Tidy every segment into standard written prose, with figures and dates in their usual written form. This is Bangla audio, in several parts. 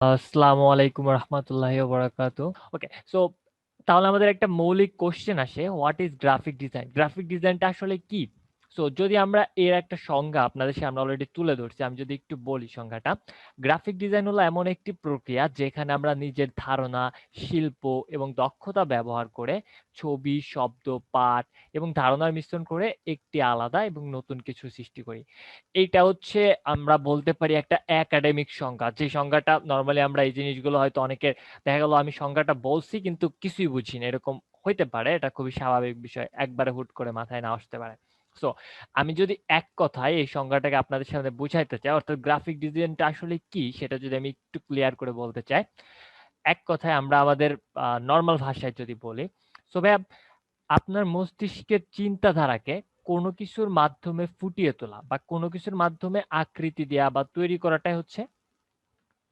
আসসালামু আলাইকুম রহমতুল্লাহি ওয়া বারাকাতু। ওকে, সো তাহলে আমাদের একটা মৌলিক কোশ্চেন আসে, what is graphic design? Graphic ডিজাইনটা আসলে কি? সো যদি আমরা এর একটা সংজ্ঞা আপনাদের সামনে অলরেডি তুলে ধরছি, আমি যদি একটু বলি সংজ্ঞাটা। গ্রাফিক ডিজাইন হলো এমন একটি প্রক্রিয়া যেখানে আমরা নিজের ধারণা, শিল্প এবং দক্ষতা ব্যবহার করে ছবি, শব্দ, পাঠ এবং ধারণার মিশ্রণ করে একটি আলাদা এবং নতুন কিছু সৃষ্টি করি। এইটা হচ্ছে আমরা বলতে পারি একটা একাডেমিক সংজ্ঞা, যে সংজ্ঞাটা নরমালি আমরা এই জিনিসগুলো হয়তো অনেকের দেখা গেল আমি সংজ্ঞাটা বলছি কিন্তু কিছুই বুঝি না, এরকম হইতে পারে। এটা খুবই স্বাভাবিক বিষয়, একবারে হুট করে মাথায় না আসতে পারে। সো আমি যদি এক কথায় এই সংজ্ঞাটাকে আপনাদের সামনে বুঝাইতে চাই, অর্থাৎ গ্রাফিক ডিজাইনটা আসলে কি সেটা যদি আমি একটু ক্লিয়ার করে বলতে চাই, এক কথায় আমরা আমাদের নর্মাল ভাষায় যদি বলি, সো ভাইয়া, আপনার মস্তিষ্কের চিন্তাধারাকে কোনো কিছুর মাধ্যমে ফুটিয়ে তোলা বা কোনো কিছুর মাধ্যমে আকৃতি দেয়া বা তৈরি করাটাই হচ্ছে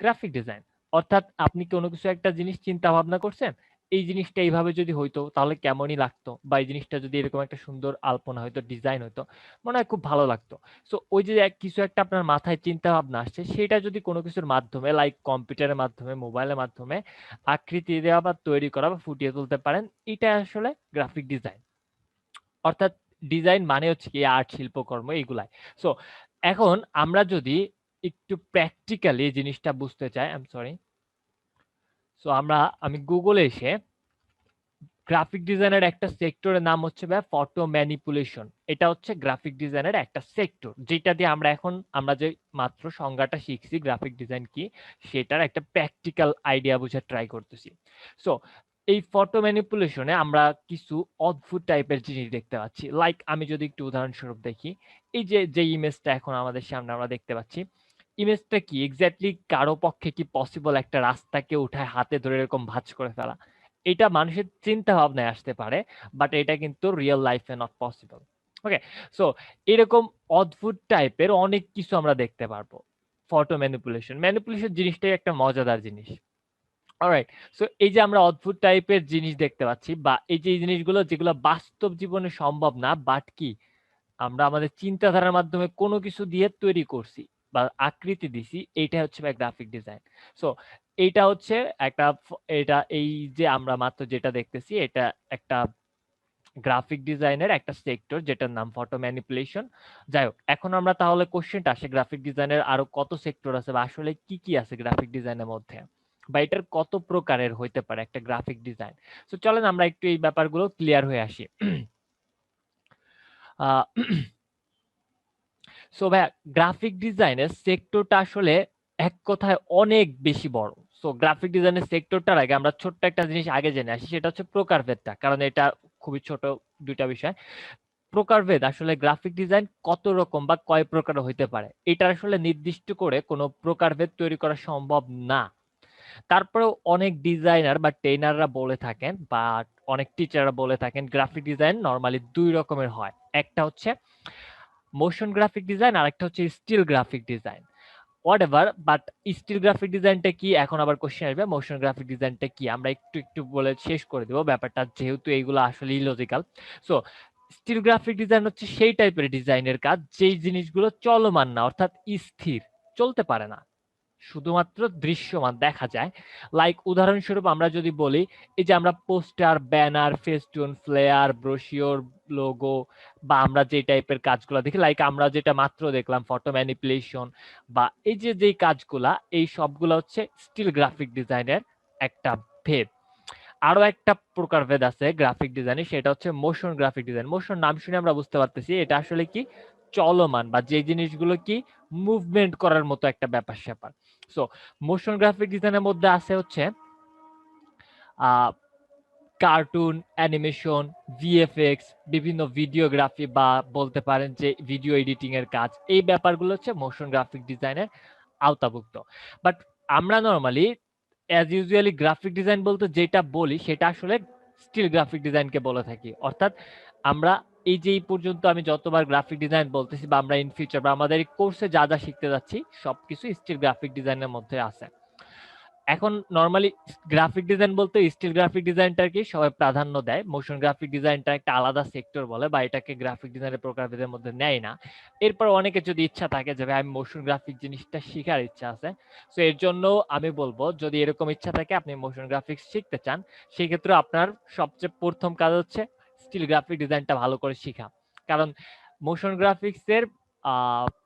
গ্রাফিক ডিজাইন। অর্থাৎ আপনি কোনো কিছু একটা জিনিস চিন্তা ভাবনা করছেন, এই জিনিসটা এইভাবে যদি হইতো তাহলে কেমনই লাগতো, বা এই জিনিসটা যদি এরকম একটা সুন্দর আলপনা হয়তো, ডিজাইন হইতো, মনে হয় খুব ভালো লাগতো। সো ওই যে কিছু একটা আপনার মাথায় চিন্তা ভাবনা আসছে, সেটা যদি কোনো কিছুর মাধ্যমে লাইক কম্পিউটারের মাধ্যমে, মোবাইলের মাধ্যমে আকৃতি দেওয়া বা তৈরি করা বা ফুটিয়ে তুলতে পারেন, এটা আসলে গ্রাফিক ডিজাইন। অর্থাৎ ডিজাইন মানে হচ্ছে কি আর্ট, শিল্পকর্ম এগুলাই। সো এখন আমরা যদি একটু প্র্যাকটিক্যালি এই জিনিসটা বুঝতে চাই, আই এম সরি, সো আমি গুগলে এসে গ্রাফিক ডিজাইনের একটা সেক্টরের নাম হচ্ছে ভাই ফটো ম্যানিপুলেশন। এটা হচ্ছে গ্রাফিক ডিজাইনের একটা সেক্টর, যেটা দিয়ে আমরা যে মাত্র সংজ্ঞাটা শিখছি গ্রাফিক ডিজাইন কি, সেটার একটা প্র্যাকটিক্যাল আইডিয়া বোঝার ট্রাই করতেছি। সো এই ফটো ম্যানিপুলেশনে আমরা কিছু অদ্ভুত টাইপের জিনিস দেখতে পাচ্ছি। লাইক আমি যদি একটু উদাহরণস্বরূপ দেখি, এই যে যে ইমেজটা এখন আমাদের সামনে আমরা দেখতে পাচ্ছি, ইমেজটা কি এক্স্যাক্টলি কারো পক্ষে কি পসিবল একটা রাস্তাকে উঠায় হাতে ধরে এরকম ভাঁজ করে ফেলা? এটা মানুষের চিন্তা ভাবনায় আসতে পারে, বাট এটা কিন্তু রিয়েল লাইফে নট পসিবল। ওকে, সো এরকম অদ্ভুত টাইপের অনেক কিছু আমরা দেখতে পারবো। ফটো ম্যানিপুলেশন ম্যানিপুলেশন জিনিসটাই একটা মজাদার জিনিস। অলরাইট, সো এই যে আমরা অদ্ভুত টাইপের জিনিস দেখতে পাচ্ছি, বা এই যে এই জিনিসগুলো যেগুলো বাস্তব জীবনে সম্ভব না, বাট কি আমরা আমাদের চিন্তাধারার মাধ্যমে কোনো কিছু দিয়ে তৈরি করছি বা আকৃতি দিছি, এইটা হচ্ছে গ্রাফিক ডিজাইন। সো এইটা হচ্ছে একটা এটা এই যে আমরা মাত্র যেটা দেখতেছি, এটা একটা গ্রাফিক ডিজাইনের একটা সেক্টর যেটার নাম ফটো ম্যানিপুলেশন। যাই হোক, এখন আমরা তাহলে কোশ্চেনটা আসে গ্রাফিক ডিজাইনের আরো কত সেক্টর আছে বা আসলে কি কি আছে গ্রাফিক ডিজাইনের মধ্যে, বা এটার কত প্রকারের হইতে পারে একটা গ্রাফিক ডিজাইন। তো চলেন আমরা একটু এই ব্যাপারগুলো ক্লিয়ার হয়ে আসি। আহ সো ভাইয়া, গ্রাফিক ডিজাইনের সেক্টরটা আসলে এক কথায় অনেক বেশি বড়। সো গ্রাফিক ডিজাইনের সেক্টরটার আগে আমরা ছোট্ট একটা জিনিস আগে জেনে আসি, সেটা হচ্ছে প্রকারভেদটা, কারণ এটা খুবই ছোট দুইটা বিষয়। প্রকারভেদ আসলে গ্রাফিক ডিজাইন কত রকম বা কয় প্রকার হইতে পারে, এটা আসলে নির্দিষ্ট করে কোনো প্রকারভেদ তৈরি করা সম্ভব না। তারপরেও অনেক ডিজাইনার বা ট্রেনাররা বলে থাকেন, বা অনেক টিচাররা বলে থাকেন, গ্রাফিক ডিজাইন নর্মালি দুই রকমের হয়। একটা হচ্ছে মোশন গ্রাফিক ডিজাইন, আর একটা হচ্ছে still graphic design. Whatever, but still graphic ডিজাইনটা কি, এখন আবার কোশ্চেন আসবে মোশন গ্রাফিক ডিজাইনটা কি, আমরা একটু একটু বলে শেষ করে দেবো ব্যাপারটা, যেহেতু এইগুলো আসলে illogical. So still graphic design হচ্ছে সেই টাইপের ডিজাইনের কাজ যেই জিনিসগুলো চলমান না, অর্থাৎ স্থির, চলতে পারে না, শুধুমাত্র দৃশ্যমান দেখা যায়। লাইক উদাহরণস্বরূপ আমরা যদি বলি, এই যে আমরা poster, banner, festoon, flyer, brochure, logo, বা আমরা যে টাইপের কাজগুলো দেখি, লাইক আমরা যেটা মাত্র দেখলাম ফটো ম্যানিপুলেশন, বা এই যে যেই কাজগুলা, এই সবগুলো হচ্ছে স্টিল গ্রাফিক ডিজাইনের একটা ভেদ। আরো একটা প্রকারভেদ আছে গ্রাফিক ডিজাইনে, সেটা হচ্ছে মোশন গ্রাফিক ডিজাইন। মোশন নাম শুনে আমরা বুঝতে পারতেছি এটা আসলে কি চলমান, বা যে জিনিসগুলো কি মুভমেন্ট করার মতো একটা ব্যাপার স্যাপার। সো মোশন গ্রাফিক ডিজাইনের মধ্যে আছে হচ্ছে আহ কার্টুন, অ্যানিমেশন, ভিএফএক্স, বিভিন্ন ভিডিওগ্রাফি, বা বলতে পারেন যে ভিডিও এডিটিং এর কাজ, এই ব্যাপারগুলো হচ্ছে মোশন গ্রাফিক ডিজাইনের আওতাভুক্ত। বাট আমরা normally as usually graphic design বলতে যেটা বলি সেটা আসলে স্টিল গ্রাফিক ডিজাইনকে বলে থাকি। অর্থাৎ আমরা এই যে এই পর্যন্ত আমি যতবার গ্রাফিক ডিজাইন বলতেছি, বা আমরা ইন ফিউচার বা আমাদের এই কোর্সে যা যা শিখতে যাচ্ছি, সবকিছু স্টিল গ্রাফিক ডিজাইনের মধ্যে আছে। এখন নরমালি গ্রাফিক ডিজাইন বলতে স্টিল গ্রাফিক ডিজাইনটার কি সবাই প্রাধান্য দেয়, মোশন গ্রাফিক ডিজাইনটা একটা আলাদা সেক্টর বলে বা এটাকে গ্রাফিক ডিজাইনের প্রকারভেদের মধ্যে নেয় না। এরপর অনেকে যদি ইচ্ছা থাকে যে ভাই আমি মোশন গ্রাফিক জিনিসটা শিখার ইচ্ছা আছে, সো এর জন্য আমি বলবো যদি এরকম ইচ্ছা থাকে আপনি মোশন গ্রাফিক্স শিখতে চান, সেক্ষেত্রে আপনার সবচেয়ে প্রথম কাজ হচ্ছে স্টিল গ্রাফিক ডিজাইনটা ভালো করে শিখা। কারণ মোশন গ্রাফিক্সের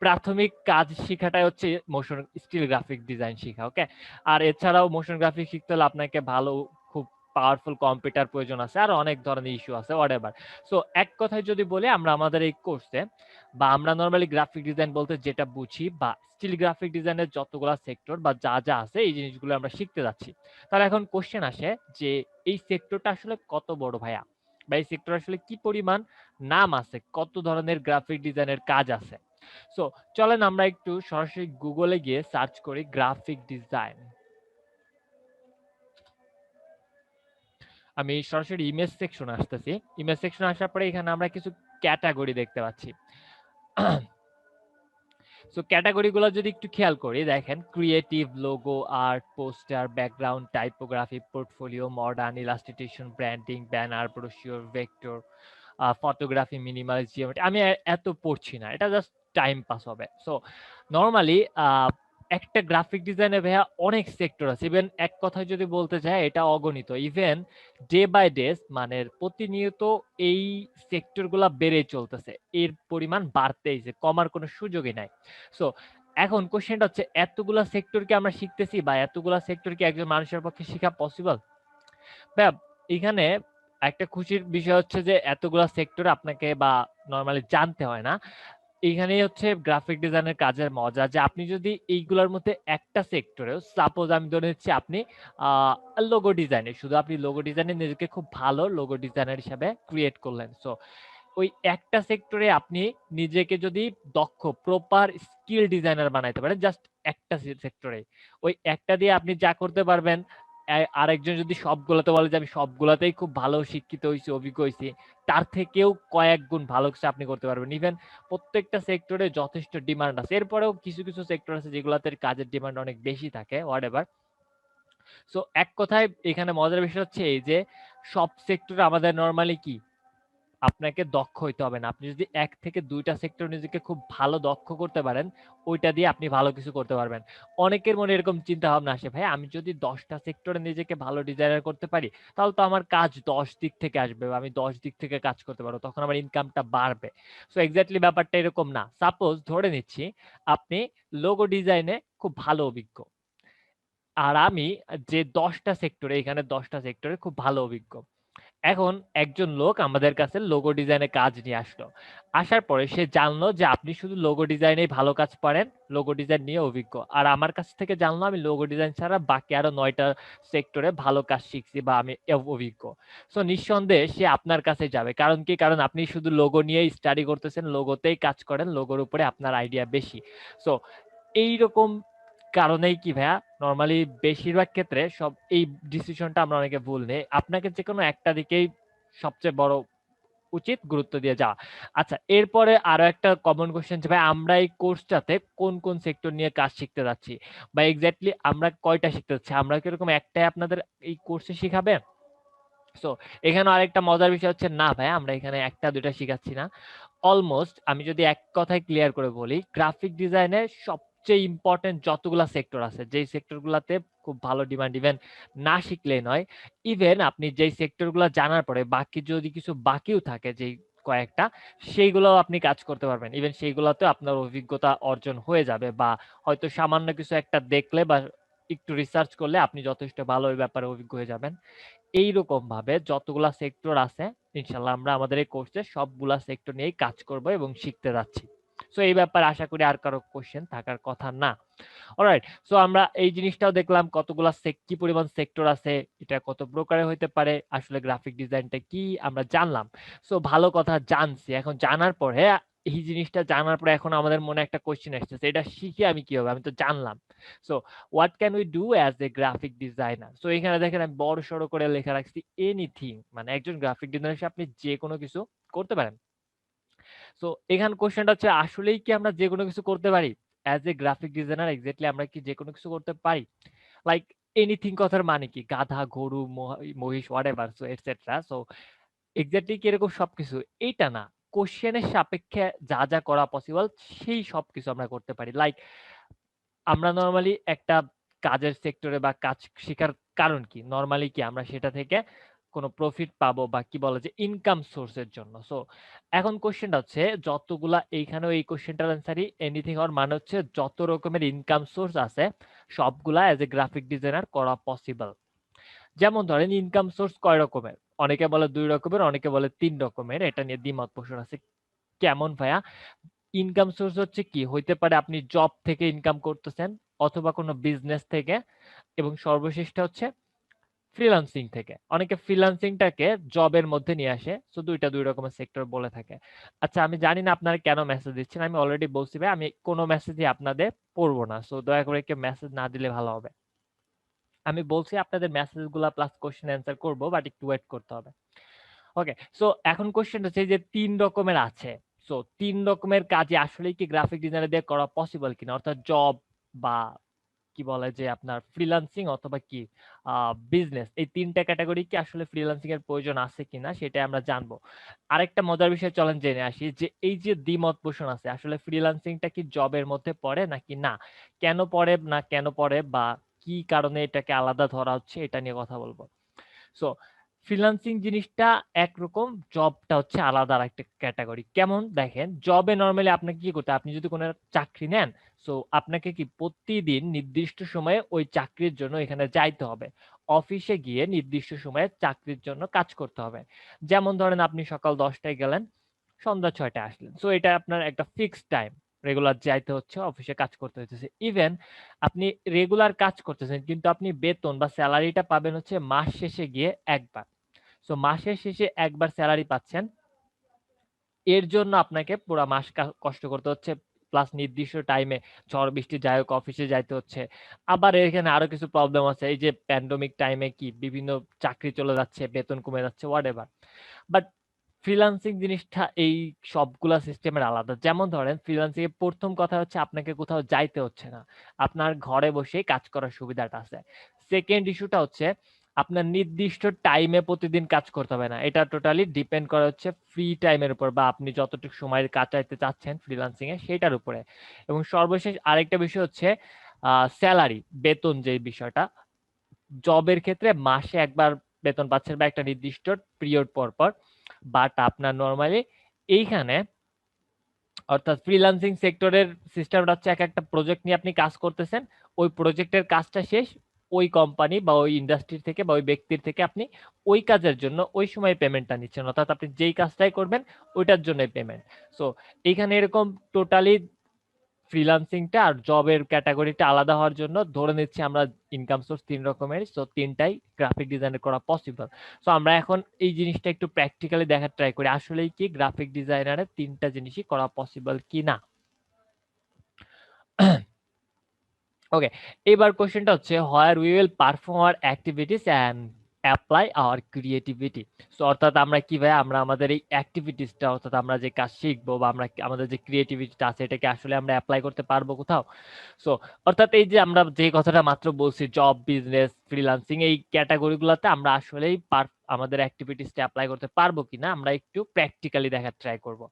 প্রাথমিক কাজ শিখাটাই হচ্ছে মোশন স্টিল গ্রাফিক ডিজাইন শিখা। ওকে, আর এছাড়াও মোশন গ্রাফিক শিখতে হলে আপনাকে ভালো খুব পাওয়ারফুল কম্পিউটার প্রয়োজন আছে, আর অনেক ধরনের ইস্যু আছে হোয়াটএভার। সো এক কথায় যদি বলি আমরা আমাদের এই কোর্সে বা আমরা নরমালি গ্রাফিক ডিজাইন বলতে যেটা বুঝি বা স্টিল গ্রাফিক ডিজাইনের যতগুলা সেক্টর বা যা যা আছে এই জিনিসগুলো আমরা শিখতে যাচ্ছি। তাহলে এখন কোশ্চেন আসে যে এই সেক্টরটা আসলে কত বড় ভাইয়া, বা এই সেক্টর আসলে কি পরিমাণ নাম আছে, কত ধরনের গ্রাফিক ডিজাইনের কাজ আছে। সো চলেন আমরা একটু সরাসরি গুগলে গিয়ে সার্চ করি গ্রাফিক ডিজাইন। আমি সরাসরি ইমেজ সেকশন আসতেছি। ইমেজ সেকশন আসার পরে এখানে আমরা কিছু ক্যাটাগরি দেখতে পাচ্ছি। সো ক্যাটাগরি গুলো যদি একটু খেয়াল করি, দেখেন creative, logo, art, poster, background, typography, portfolio, modern, illustration, branding, banner, brochure, vector, photography, minimalist, geometry. আমি এত পড়ছি না, এটা জাস্ট টাইম পাস হবে। সো নরমালি একটা গ্রাফিক ডিজাইনে ভাইয়া অনেক সেক্টর আছে, ইভেন এক কথায় যদি বলতে চাই এটা অগণিত। ইভেন ডে বাই ডে মানে প্রতিনিয়ত এই সেক্টর গুলা বেড়ে চলতেছে, এর পরিমাণ বাড়তেইছে, কমার কোনো সুযোগই নাই। সো এখন কোশ্চেনটা হচ্ছে এতগুলা সেক্টর কি আমরা শিখতেছি বা এতগুলা সেক্টর কি একজন মানুষের পক্ষে শেখা পসিবল? ভাইয়া এখানে একটা খুশির বিষয় হচ্ছে যে এতগুলা সেক্টর আপনাকে বা নরমালি জানতে হয় না। এইখানেই হচ্ছে গ্রাফিক ডিজাইনের কাজের মজা, যে আপনি যদি এইগুলোর মধ্যে একটা সেক্টরেও, সাপোজ আমি ধরে নিচ্ছি আপনি লোগো ডিজাইনে, শুধু আপনি লোগো ডিজাইনে নিজেকে খুব ভালো লোগো ডিজাইনার হিসাবে ক্রিয়েট করলেন। সো ওই একটা সেক্টরে আপনি নিজেকে যদি দক্ষ প্রপার স্কিল ডিজাইনার বানাইতে পারেন, জাস্ট একটা সেক্টরে, ওই একটা দিয়ে আপনি যা করতে পারবেন। আরেকজন যদি সবগুলোতে বলে যে আমি সবগুলাতেই খুব ভালো শিক্ষিত হয়েছি, অভিজ্ঞ হয়েছি, তার থেকেও কয়েক গুণ ভালো কিছু আপনি করতে পারবেন। ইভেন প্রত্যেকটা সেক্টরে যথেষ্ট ডিমান্ড আছে, এরপরেও কিছু কিছু সেক্টর আছে যেগুলোতে কাজের ডিমান্ড অনেক বেশি থাকে হোয়াট এভার। সো এক কথায় এখানে মজার বিষয় হচ্ছে এই যে সব সেক্টরে আমাদের নর্মালি কি আপনাকে দক্ষ হইতে হবে না। আপনি যদি ১ থেকে ২ টা সেক্টর নিজেকে খুব ভালো দক্ষ করতে পারেন, ওইটা দিয়ে আপনি ভালো কিছু করতে পারবেন। অনেকের মনে এরকম চিন্তা ভাবনা আসে, ভাই আমি যদি ১০ টা সেক্টরে নিজেকে ভালো ডিজাইনার করতে পারি, তাহলে তো আমার কাজ ১০ দিক থেকে আসবে বা আমি ১০ দিক থেকে কাজ করতে পারবো। তখন আমার ইনকামটা বাড়বে। সো এক্সাক্টলি ব্যাপারটা এরকম না। সাপোজ ধরে নিচ্ছি আপনি লোগো ডিজাইনে খুব ভালো অভিজ্ঞ। আর আমি যে ১০ টা সেক্টরে, এখানে ১০ টা সেক্টরে খুব ভালো অভিজ্ঞ। এখন একজন লোক আমাদের কাছে লোগো ডিজাইনে কাজ নিয়ে আসলো। আসার পরে সে জানলো যে আপনি শুধু লোগো ডিজাইনেই ভালো কাজ পারেন, লোগো ডিজাইন নিয়ে অভিজ্ঞ। আর আমার কাছ থেকে জানলো আমি লোগো ডিজাইন ছাড়া বাকি আরো ৯ টা সেক্টরে ভালো কাজ শিখছি বা আমি অভিজ্ঞ। সো নিঃসন্দেহে সে আপনার কাছে যাবে। কারণ কি? কারণ আপনি শুধু লোগো নিয়েই স্টাডি করতেছেন, লোগোতেই কাজ করেন, লোগোর উপরে আপনার আইডিয়া বেশি। সো এইরকম কারণেই কি ভাইয়া নরমালি বেশিরভাগ ক্ষেত্রে সব এই ডিসিশনটা আমরা অনেকে ভুল নেই। আপনাকে যেকোনো একটা দিকেই সবচেয়ে বড় উচিত গুরুত্ব দিয়ে যাওয়া। আচ্ছা, এরপরে আরো একটা কমন কোয়েশ্চেন যে ভাই আমরা এই কোর্সটাতে কোন কোন সেক্টর নিয়ে কাজ শিখতে যাচ্ছি বা এক্স্যাক্টলি আমরা কয়টা শিখতে যাচ্ছি? আমরা কি এরকম একটাই আপনাদের এই কোর্সে শিখাবে? সো এখানে আরেকটা মজার বিষয় হচ্ছে না ভাই আমরা এখানে ১ টা ২ টা শিখাচ্ছি না। অলমোস্ট আমি যদি এক কথায় ক্লিয়ার করে বলি, গ্রাফিক ডিজাইনে সবচেয়ে ইম্পোর্টেন্ট যতগুলা সেক্টর আছে, যেই সেক্টর গুলাতে খুব ভালো ডিমান্ড, ইভেন না শিখলেই নয়। ইভেন আপনি যেই সেক্টর গুলা জানার পরে বাকি যদি কিছু বাকিও থাকে যেই কয়েকটা, সেইগুলোও আপনি কাজ করতে পারবেন। ইভেন সেইগুলাতেও আপনার অভিজ্ঞতা অর্জন হয়ে যাবে বা হয়তো সামান্য কিছু একটা দেখলে বা একটু রিসার্চ করলে আপনি যথেষ্ট ভালো ওই ব্যাপারে অভিজ্ঞ হয়ে যাবেন। এইরকম ভাবে যতগুলা সেক্টর আছে ইনশাল্লাহ আমরা আমাদের এই কোর্সে সবগুলা সেক্টর নিয়েই কাজ করব এবং শিখতে যাচ্ছি। সো এই ব্যাপারে আশা করি আর কারো কোশ্চেন থাকার কথা না। অলরাইট, সো আমরা এই জিনিসটাও দেখলাম কতগুলা কি পরিমাণ সেক্টর আছে, এটা কত প্রকারের হইতে পারে, আসলে গ্রাফিক ডিজাইনটা কি আমরা জানলাম। সো ভালো কথা জানছি। এখন জানার পরে এই জিনিসটা জানার পরে এখন আমাদের মনে একটা কোশ্চেন আসতেছে, এটা শিখে আমি কি হবে? আমি তো জানলাম। So what can we do as a graphic designer? So এখানে দেখেন আমি বড় সড়ো করে লেখা রাখছি এনিথিং, মানে একজন গ্রাফিক ডিজাইনার হিসেবে আপনি যে কোনো কিছু করতে পারেন। সো এখানে কোশ্চেনটা হচ্ছে আসলেই কি আমরা যে কোনো কিছু করতে পারি? As a graphic designer exactly আমরা কি যে কোনো কিছু করতে পারি? লাইক এনিথিং কথার মানে কি? গাধা, গরু, মহিষ whatever so etcetera. So exactly কি এরকম সবকিছু? এইটা না। কোয়েশ্চেন এর সাপেক্ষে যা, যা করা পসিবল সেই সবকিছু আমরা করতে পারি। লাইক আমরা নরমালি একটা কাজের সেক্টরে বা কাজ শিখার কারণ কি? নরমালি কি আমরা সেটা থেকে কোনো প্রফিট পাবো বা কি বলে যে ইনকাম সোর্স এর জন্য। সো এখন কোয়েশ্চেনটা হচ্ছে যতগুলা এইখানেও এই কোয়েশ্চেনটার অ্যান্সারই এনিথিং হওয়ার মানে হচ্ছে যত রকমের ইনকাম সোর্স আছে সবগুলা এজ এ গ্রাফিক ডিজাইনার করা পসিবল। যেমন ধরেন ইনকাম সোর্স কয় রকমের? অনেকে বলে ২ রকমের, অনেকে বলে ৩ রকমের। এটা নিয়ে দ্বিমত পোষণ আছে। কেমন ভাইয়া? ইনকাম সোর্স হচ্ছে কি? হইতে পারে আপনি জব থেকে ইনকাম করতেছেন অথবা কোনো বিজনেস থেকে এবং সর্বশেষটা হচ্ছে ফ্রিল্যান্সিং থেকে। অনেকে ফ্রিল্যান্সিংটাকে জবের মধ্যে নিয়ে আসে। সো ২ টা ২ রকমের সেক্টর বলে থাকে। আচ্ছা আমি জানি না আপনারা কেন মেসেজ দিচ্ছেন। আমি অলরেডি বলছি ভাই আমি কোনো মেসেজই আপনাদের পড়ব না। সো দয়া করে কেউ মেসেজ না দিলে ভালো হবে। আমি বলছি আপনাদের মেসেজগুলা প্লাস কোয়েশ্চেন অ্যান্সার করব বাট একটু ওয়েট করতে হবে। ওকে। সো এখন কোয়েশ্চেন হচ্ছে যে ৩ রকমের আছে। সো ৩ রকমের কাজই আসলেই কি গ্রাফিক ডিজাইনার দিয়ে করা পসিবল কিনা? অর্থাৎ জব বা কি বলে যে আপনার ফ্রিল্যান্সিং অথবা কি বিজনেস এই ৩ টা ক্যাটেগরি কি আসলে ফ্রিল্যান্সিং এর প্রয়োজন আছে কিনা সেটাই আমরা জানবো। আরেকটা মজার বিষয় চলেন জেনে আসি যে এই যে দ্বিমত পোষণ আছে আসলে ফ্রিল্যান্সিংটা কি জবের মধ্যে পড়ে নাকি না? কেন পড়ে না কেন পড়ে বা কি কারণে এটাকে আলাদা ধরা হচ্ছে এটা নিয়ে কথা বলবো। সো ফ্রিল্যান্সিং জিনিসটা একরকম, জবটা হচ্ছে আলাদা আরেকটা ক্যাটেগরি। কেমন? দেখেন, জবে নরমালি আপনাকে কি করতে হয়? আপনি যদি কোনো চাকরি নেন, সো আপনাকে কি প্রতিদিন নির্দিষ্ট সময়ে ওই চাকরির জন্য এখানে যাইতে হবে। অফিসে গিয়ে নির্দিষ্ট সময়ে চাকরির জন্য কাজ করতে হবে। যেমন ধরেন আপনি সকাল ১০ টায় গেলেন, সন্ধ্যা ৬ টায় আসলেন। সো এটা আপনার একটা ফিক্সড টাইম। রেগুলার যাইতে হচ্ছে, অফিসে কাজ করতে হইতেছে। ইভেন আপনি রেগুলার কাজ করতেছেন কিন্তু আপনি বেতন বা সেলারিটা পাবেন হচ্ছে মাস শেষে গিয়ে একবার। সো মাসের শেষে একবার সেলারি পাচ্ছেন। এর জন্য আপনাকে পুরা মাস কষ্ট করতে হচ্ছে। প্লাস নির্দিষ্ট টাইমে ঝড় বৃষ্টি যাই হোক অফিসে যাইতে হচ্ছে। আবার এখানে আরো কিছু প্রবলেম আছে। এই যে প্যান্ডেমিক টাইমে কি বিভিন্ন চাকরি চলে যাচ্ছে, বেতন কমে যাচ্ছে, হোয়াটএভার। বাট ফ্রিল্যান্সিং জিনিসটা এই সবগুলা সিস্টেমের আলাদা। যেমন ধরেন ফ্রিল্যান্সিং এর ১ম কথা হচ্ছে আপনাকে কোথাও যাইতে হচ্ছে না। আপনার ঘরে বসেই কাজ করার সুবিধাটা আছে। সেকেন্ড ইস্যুটা হচ্ছে আপনার নির্দিষ্ট টাইমে প্রতিদিন কাজ করতে হবে না। এটা টোটালি ডিপেন্ড করে হচ্ছে ফ্রি টাইমের উপর বা আপনি যতটুকু সময় কাটাইতে চাচ্ছেন ফ্রিল্যান্সিং এ সেটার উপরে। এবং সর্বশেষ আরেকটা বিষয় হচ্ছে সেলারি, বেতন যে বিষয়টা। জবের ক্ষেত্রে মাসে একবার বেতন পাচ্ছেন বা একটা নির্দিষ্ট পিরিয়ড পর পর। বাট আপনার নরমালি এইখানে অর্থাৎ ফ্রিল্যান্সিং সেক্টরের সিস্টেমটা হচ্ছে একটা প্রজেক্ট নিয়ে আপনি কাজ করতেছেন। ওই প্রজেক্টের কাজটা শেষ, ওই কোম্পানি বা ওই ইন্ডাস্ট্রি থেকে বা ওই ব্যক্তির থেকে আপনি ওই কাজের জন্য ওই সময় পেমেন্টটা নিচ্ছেন। অর্থাৎ আপনি যেই কাজটাই করবেন ওইটার জন্যই পেমেন্ট। সো এইখানে এরকম টোটালি ফ্রিল্যান্সিংটা আর জবের ক্যাটাগরিটা আলাদা হওয়ার জন্য ধরে নিচ্ছি আমরা ইনকাম সোর্স ৩ রকমের। সো ৩ টাই গ্রাফিক ডিজাইনের করা পসিবল। সো আমরা এখন এই জিনিসটা একটু প্র্যাকটিক্যালি দেখার ট্রাই করি। আসলেই কি গ্রাফিক ডিজাইনারের ৩ টা জিনিসই করা পসিবল কিনা। ওকে, এবার কোশ্চেনটা হচ্ছে where we will perform our activities and apply our creativity. So অর্থাৎ আমরা কিভাবে আমরা আমাদের এই অ্যাক্টিভিটিসটা অর্থাৎ আমরা যে কাজ শিখবো বা আমরা আমাদের যে ক্রিয়েটিভিটিটা আছে এটাকে আসলে আমরা অ্যাপ্লাই করতে পারবো কোথাও। সো অর্থাৎ এই যে আমরা যে কথাটা মাত্র বলছি জব, বিজনেস, ফ্রিল্যান্সিং এই ক্যাটাগরিগুলোতে আমরা আসলেই আমাদের অ্যাক্টিভিটিসটা অ্যাপ্লাই করতে পারবো কিনা আমরা একটু প্র্যাকটিক্যালি দেখার ট্রাই করব।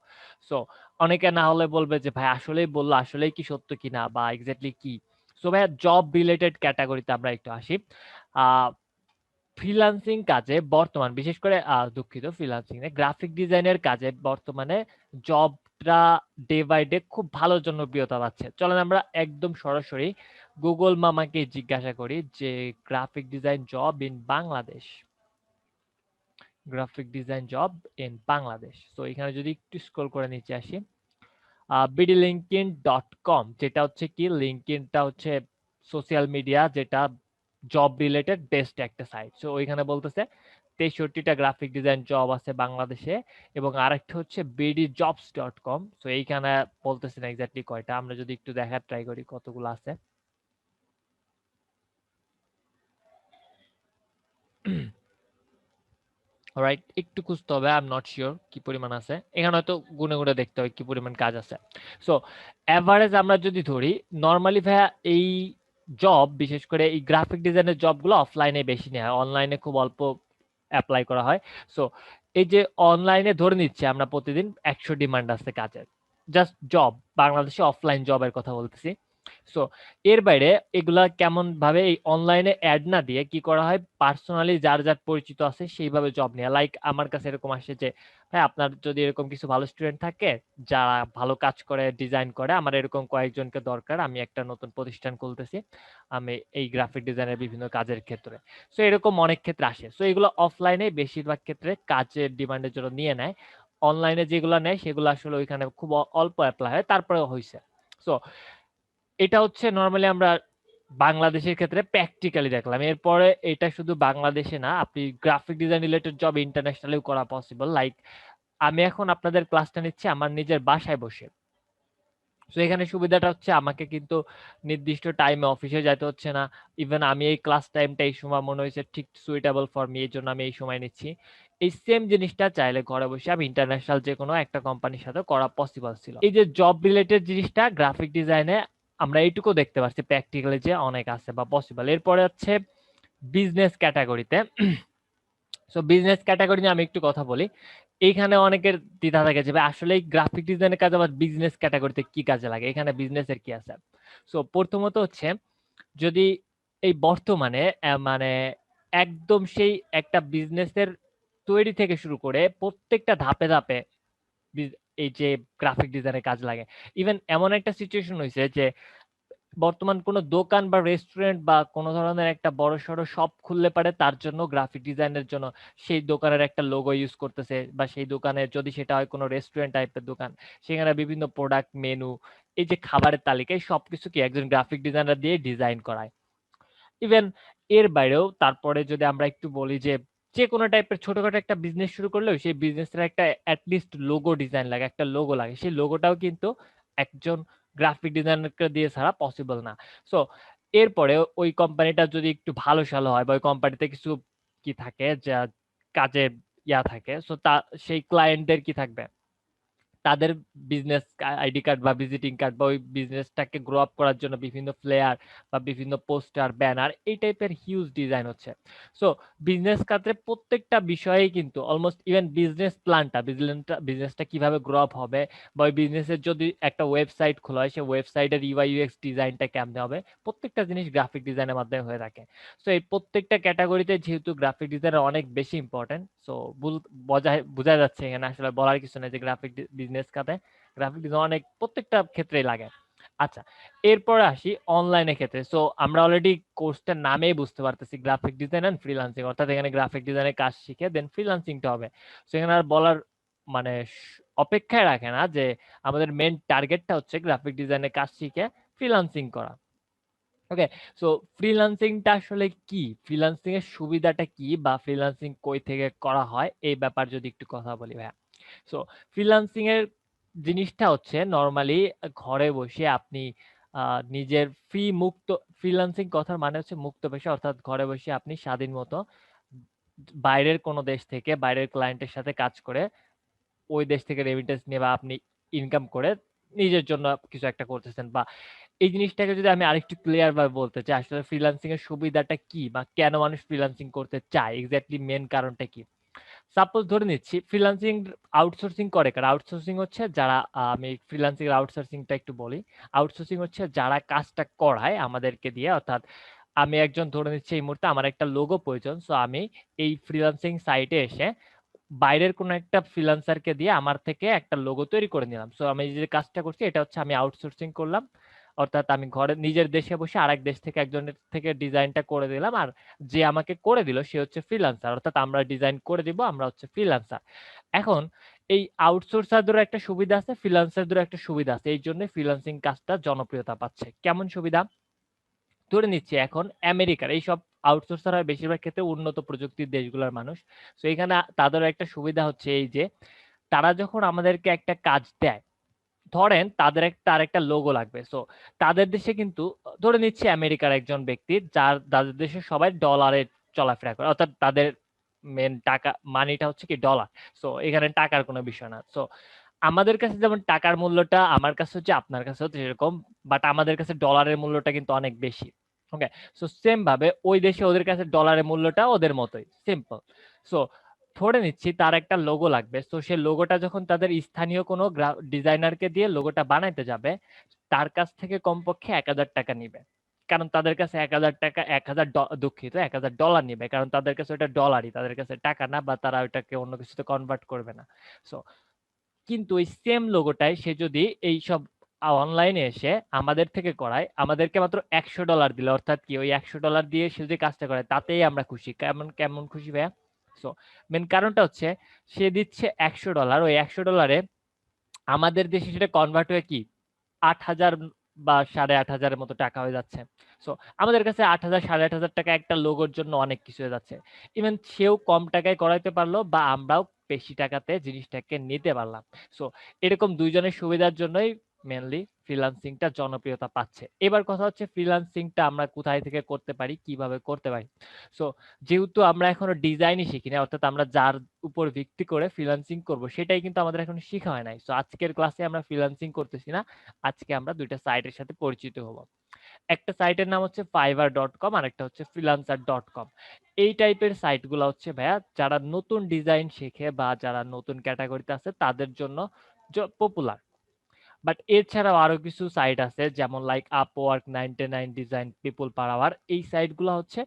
সো অনেকে না হলে বলবে যে ভাই আসলেই বললো আসলেই কি সত্য কিনা বা এক্স্যাক্টলি কি। সো ভাইয়া জব রিলেটেড ক্যাটাগরিতে আমরা একটু আসি। আহ ফ্রিল্যান্সিং কাজে বর্তমান বিশেষ করে দুঃখিত ফ্রিল্যান্সিং এ গ্রাফিক ডিজাইনের কাজে বর্তমানে জবটা ডে বাই ডে খুব ভালো জনপ্রিয়তা পাচ্ছে। চলেন আমরা একদম সরাসরি গুগল মামাকে জিজ্ঞাসা করি যে graphic design job in Bangladesh. Graphic design job in Bangladesh. তো এখানে যদি একটু স্ক্রল করে নিচে আসি bdlinkedin.com যেটা হচ্ছে কি লিঙ্কডইনটা হচ্ছে সোশ্যাল মিডিয়া যেটা জব রিলেটেড বেস্ট একটা সাইট। সো ওইখানে বলতেছে ৬৩টা গ্রাফিক ডিজাইন জব আছে বাংলাদেশে এবং আরেকটা হচ্ছে bdjobs.com। সো এইখানে বলতেছে না এক্স্যাক্টলি কয়টা, আমরা যদি একটু দেখার ট্রাই করি কতগুলো আছে। রাইট, একটু খুঁজতে হবে, আই এম নট শিওর কি পরিমাণ আছে। এখানে হয়তো গুনে গুনে দেখতে হবে কি পরিমাণ কাজ আছে। সো এভারেজ আমরা যদি ধরি নর্মালি ভাইয়া এই জব, বিশেষ করে এই গ্রাফিক ডিজাইনের জবগুলো অফলাইনে বেশি নেওয়া হয়, অনলাইনে খুব অল্প অ্যাপ্লাই করা হয়। সো এই যে অনলাইনে ধরে নিচ্ছে আমরা প্রতিদিন 100 ডিমান্ড আছে কাজের, জাস্ট জব, বাংলাদেশে অফলাইন জবের কথা বলতেছি। সো এর বাইরে এগুলা কেমন ভাবে এই অনলাইনে অ্যাড না দিয়ে কি করা হয়, পার্সোনালি যার যার পরিচিত আছে সেইভাবে জব নেওয়া। লাইক আমার কাছে এরকম আসে যে ভাই আপনার যদি এরকম কিছু ভালো স্টুডেন্ট থাকে যারা ভালো কাজ করে, ডিজাইন করে, আমার এরকম কয়েকজনকে দরকার, আমি একটা নতুন প্রতিষ্ঠান খুলতেছি, আমি এই গ্রাফিক ডিজাইনের বিভিন্ন কাজের ক্ষেত্রে। সো এরকম অনেক ক্ষেত্রে আসে। সো এগুলো অফলাইনে বেশিরভাগ ক্ষেত্রে কাজের ডিমান্ডের জন্য নিয়ে নেয়। অনলাইনে যেগুলো নেয় সেগুলো আসলে ওইখানে খুব অল্প অ্যাপ্লাই হয়, তারপরেও হয়েছে। সো এটা হচ্ছে নর্মালি আমরা বাংলাদেশের ক্ষেত্রে প্র্যাকটিক্যালি দেখলাম। এরপরে এটা শুধু বাংলাদেশে না, আপনি গ্রাফিক ডিজাইন রিলেটেড জব ইন্টারন্যাশনালিও করা পসিবল। লাইক আমি এখন আপনাদের ক্লাসটা নিচ্ছি আমার নিজের বাসায় বসে। সো এখানে সুবিধাটা হচ্ছে আমাকে কিন্তু নির্দিষ্ট টাইমে অফিসে যাইতে হচ্ছে না। ইভেন আমি এই ক্লাস টাইমটা এই সময় মনে হয়েছে ঠিক সুইটেবল ফর মি, এই জন্য আমি এই সময় নিচ্ছি। এই সেম জিনিসটা চাইলে ঘরে বসে আমি ইন্টারন্যাশনাল যে কোনো একটা কোম্পানির সাথে করা পসিবল ছিল। এই যে জব রিলেটেড জিনিসটা গ্রাফিক ডিজাইনে আমরা এইটুকু দেখতে পাচ্ছি প্র্যাকটিক্যালি যে অনেক আছে বা পসিবল। এরপরে হচ্ছে বিজনেস ক্যাটাগরিতে। সো বিজনেস ক্যাটাগরি নিয়ে আমি একটু কথা বলি। এইখানে অনেকের দ্বিধা থাকে যে ভাই আসলে গ্রাফিক ডিজাইনের কাজ আবার বিজনেস ক্যাটাগরিতে কি কাজে লাগে, এখানে বিজনেসের কি আছে। সো প্রথমত হচ্ছে, যদি এই বর্তমানে মানে একদম সেই একটা বিজনেসের তৈরি থেকে শুরু করে প্রত্যেকটা ধাপে ধাপে এই যে গ্রাফিক ডিজাইনের কাজ লাগে। ইভেন এমন একটা সিচুয়েশন হয়েছে যে বর্তমান কোনো দোকান বা রেস্টুরেন্ট বা কোনো ধরনের একটা বড়সড় শপ খুললে পারে তার জন্য গ্রাফিক ডিজাইনের জন্য সেই দোকানের একটা লোগো ইউজ করতেছে, বা সেই দোকানের যদি সেটা হয় কোনো রেস্টুরেন্ট টাইপের দোকান, সেখানে বিভিন্ন প্রোডাক্ট মেনু, এই যে খাবারের তালিকা, এই সবকিছু কি একজন গ্রাফিক ডিজাইনার দিয়ে ডিজাইন করায়। ইভেন এর বাইরেও তারপরে যদি আমরা একটু বলি যে যে কোনো টাইপের ছোটখাটো একটা বিজনেস শুরু করলেও সেই বিজনেসের একটা অ্যাটলিস্ট লোগো ডিজাইন লাগে, একটা লোগো লাগে, সেই লোগোটাও কিন্তু একজন গ্রাফিক ডিজাইনারকে দিয়ে ছাড়া পসিবল না। সো এরপরে ওই কোম্পানিটা যদি একটু ভালো সালো হয় বা ওই কোম্পানিতে কিছু কি থাকে যা কাজের থাকে, সো তা সেই ক্লায়েন্টদের কি থাকবে, তাদের বিজনেস আইডি কার্ড বা ভিজিটিং কার্ড বা ওই বিজনেসটাকে গ্রো আপ করার জন্য বিভিন্ন ফ্লেয়ার বা বিভিন্ন পোস্টার, ব্যানার, এই টাইপের হিউজ ডিজাইন হচ্ছে। সো বিজনেস ক্ষেত্রে প্রত্যেকটা বিষয়েই কিন্তু অলমোস্ট, ইভেন বিজনেস প্ল্যানটা, বিজনেসটা কিভাবে গ্রো আপ হবে, বা ওই বিজনেসের যদি একটা ওয়েবসাইট খোলা হয় সেই ওয়েবসাইটের ইউআই ইউএক্স ডিজাইনটা কেমনে হবে, প্রত্যেকটা জিনিস গ্রাফিক ডিজাইনের মাধ্যমে হয়ে থাকে। সো এই প্রত্যেকটা ক্যাটাগরিতে যেহেতু গ্রাফিক ডিজাইনার অনেক বেশি ইম্পর্টেন্ট, সো বোঝা যাচ্ছে এখানে আসলে বলার কিছু নেই যে গ্রাফিক বিজনেস খাতে গ্রাফিক ডিজাইন অনেক প্রত্যেকটা ক্ষেত্রেই লাগে। আচ্ছা, এরপরে আসি অনলাইনের ক্ষেত্রে। সো আমরা অলরেডি কোর্সটার নামেই বুঝতে পারতেছি গ্রাফিক ডিজাইন এন্ড ফ্রিল্যান্সিং, অর্থাৎ এখানে গ্রাফিক ডিজাইনের কাজ শিখে দেন ফ্রিল্যান্সিংটা হবে। সো এখানে আর বলার মানে অপেক্ষায় রাখে না যে আমাদের মেন টার্গেটটা হচ্ছে গ্রাফিক ডিজাইনের কাজ শিখে ফ্রিল্যান্সিং করা। ওকে, সো ফ্রিল্যান্সিংটা আসলে কি, ফ্রিল্যান্সিং এর সুবিধাটা কি, বা ফ্রিল্যান্সিং কই থেকে করা হয় এই ব্যাপার যদি একটু কথা বলি ভাইয়া। সো ফ্রিল্যান্সিং এর জিনিসটা হচ্ছে নরমালি ঘরে বসে আপনি নিজের মুক্ত, ফ্রিল্যান্সিং কথার মানে হচ্ছে মুক্ত পেশা, অর্থাৎ ঘরে বসে আপনি স্বাধীন মতো বাইরের কোনো দেশ থেকে বাইরের ক্লায়েন্টের সাথে কাজ করে ওই দেশ থেকে রেমিটেন্স নিয়ে বা আপনি ইনকাম করে নিজের জন্য কিছু একটা করতেছেন। বা এই জিনিসটাকে যদি আমি আরেকটু ক্লিয়ার ভাবে বলতে চাই, আসলে ফ্রিল্যান্সিং এর সুবিধাটা কি বা কেন মানুষ ফ্রিল্যান্সিং করতে চায়, এক্স্যাক্টলি মেন কারণটা কি। সাপোজ ধরে নিচ্ছি ফ্রিল্যান্সিং আউটসোর্সিং করে কারা, আউটসোর্সিং হচ্ছে যারা আমি ফ্রিল্যান্সিং এর আউটসোর্সিংটা একটু বলি। আউটসোর্সিং হচ্ছে যারা কাজটা করায় আমাদেরকে দিয়ে, অর্থাৎ আমি একজন ধরে নিচ্ছি এই মুহূর্তে আমার একটা লোগো প্রয়োজন, সো আমি এই ফ্রিল্যান্সিং সাইটে এসে বাইরের কোনো একটা ফ্রিল্যান্সারকে দিয়ে আমার থেকে একটা লোগো তৈরি করে নিলাম। সো আমি যে কাজটা করছি এটা হচ্ছে আমি আউটসোর্সিং করলাম, অর্থাৎ আমি ঘরে নিজের দেশে বসে আরেক দেশ থেকে একজনের থেকে ডিজাইনটা করে দিলাম, আর যে আমাকে করে দিল সে হচ্ছে ফ্রিল্যান্সার, অর্থাৎ আমরা ডিজাইন করে দিব, আমরা হচ্ছে ফ্রিল্যান্সার। এখন এই আউটসোর্সারদেরও একটা সুবিধা আছে, ফ্রিল্যান্সারদেরও একটা সুবিধা আছে, এই জন্য ফ্রিল্যান্সিং কাজটা জনপ্রিয়তা পাচ্ছে। কেমন সুবিধা, ধরে নিচ্ছি এখন আমেরিকার এইসব আউটসোর্সার হয় বেশিরভাগ ক্ষেত্রে উন্নত প্রযুক্তির দেশগুলোর মানুষ। তো এখানে তাদের একটা সুবিধা হচ্ছে এই যে তারা যখন আমাদেরকে একটা কাজ দেয়, ধরেন তার একটা লোগো লাগবে, সো তাদের দেশে কিন্তু ধরে নিচ্ছি আমেরিকার একজন ব্যক্তি তাদের দেশে সবাই ডলারে চলাফেরা করে, অর্থাৎ তাদের মেন টাকা মানিটা হচ্ছে কি ডলার। সো এখানে টাকার কোনো বিষয় না। সো আমাদের কাছে যেমন টাকার মূল্যটা আমার কাছে হচ্ছে আপনার কাছে হচ্ছে এরকম, বাট আমাদের কাছে ডলারের মূল্যটা কিন্তু অনেক বেশি। ওকে, সো সেম ভাবে ওই দেশে ওদের কাছে ডলারের মূল্যটা ওদের মতোই সিম্পল। সো ধরে নিচ্ছি তার একটা লোগো লাগবে, সো সেই লোগোটা যখন তাদের স্থানীয় কোনো ডিজাইনারকে দিয়ে লোগোটা বানাইতে যাবে, তার কাছ থেকে কমপক্ষে 1000 টাকা নিবে, কারণ তাদের কাছে 1000 টাকা 1000 দুঃখিত 1000 ডলার নিবে, কারণ তাদের কাছে ওটা ডলারই, তাদের কাছে টাকা না, বা তারা ওইটাকে অন্য কিছুতে কনভার্ট করবে না। সো কিন্তু ওই সেম লোগোটাই সে যদি এই সব অনলাইনে এসে আমাদের থেকে করায়, আমাদেরকে মাত্র 100 ডলার দিলে, অর্থাৎ কি ওই 100 ডলার দিয়ে সে যদি কাজটা করে তাতেই আমরা খুশি। কেমন কেমন খুশি ভাইয়া? সো মেন কারণটা হচ্ছে সে দিচ্ছে 100 ডলার, ওই 100 ডলারে আমাদের দেশে সেটা কনভার্ট হয়ে কি 8000 বা 8500 মতো টাকা হয়ে যাচ্ছে। সো আমাদের কাছে 8000 8500 টাকা একটা লোগোর জন্য অনেক কিছু হয়ে যাচ্ছে। ইভেন সেও কম টাকায় করাইতে পারলো বা আমরাও বেশি টাকাতে জিনিসটাকে নিতে পারলাম। সো এরকম দুইজনের সুবিধার জন্যই মেনলি ফ্রিল্যান্সিংটা জনপ্রিয়তা পাচ্ছে। এবার কথা হচ্ছে ফ্রিল্যান্সিংটা আমরা কোথায় থেকে করতে পারি, কিভাবে করতে পারি। সো যেহেতু আমরা এখনো ডিজাইনই শিখি না, অর্থাৎ আমরা যার উপর ভিত্তি করে ফ্রিল্যান্সিং করব সেটাই কিন্তু আমাদের এখনো শেখা হয় নাই। সো আজকের ক্লাসে আমরা ফ্রিল্যান্সিং করতেছি না, আজকে আমরা দুইটা সাইটের সাথে পরিচিত হব। একটা সাইটের নাম হচ্ছে fiverr.com আর একটা হচ্ছে freelancer.com। এই টাইপের সাইটগুলো হচ্ছে ভাইয়া যারা নতুন ডিজাইন শেখে বা যারা নতুন ক্যাটাগরিতে আছে তাদের জন্য পপুলার। বাট এছাড়াও আরো কিছু সাইট আছে যেমন like Upwork, 99 design, people per hour. এই সাইটগুলো হচ্ছে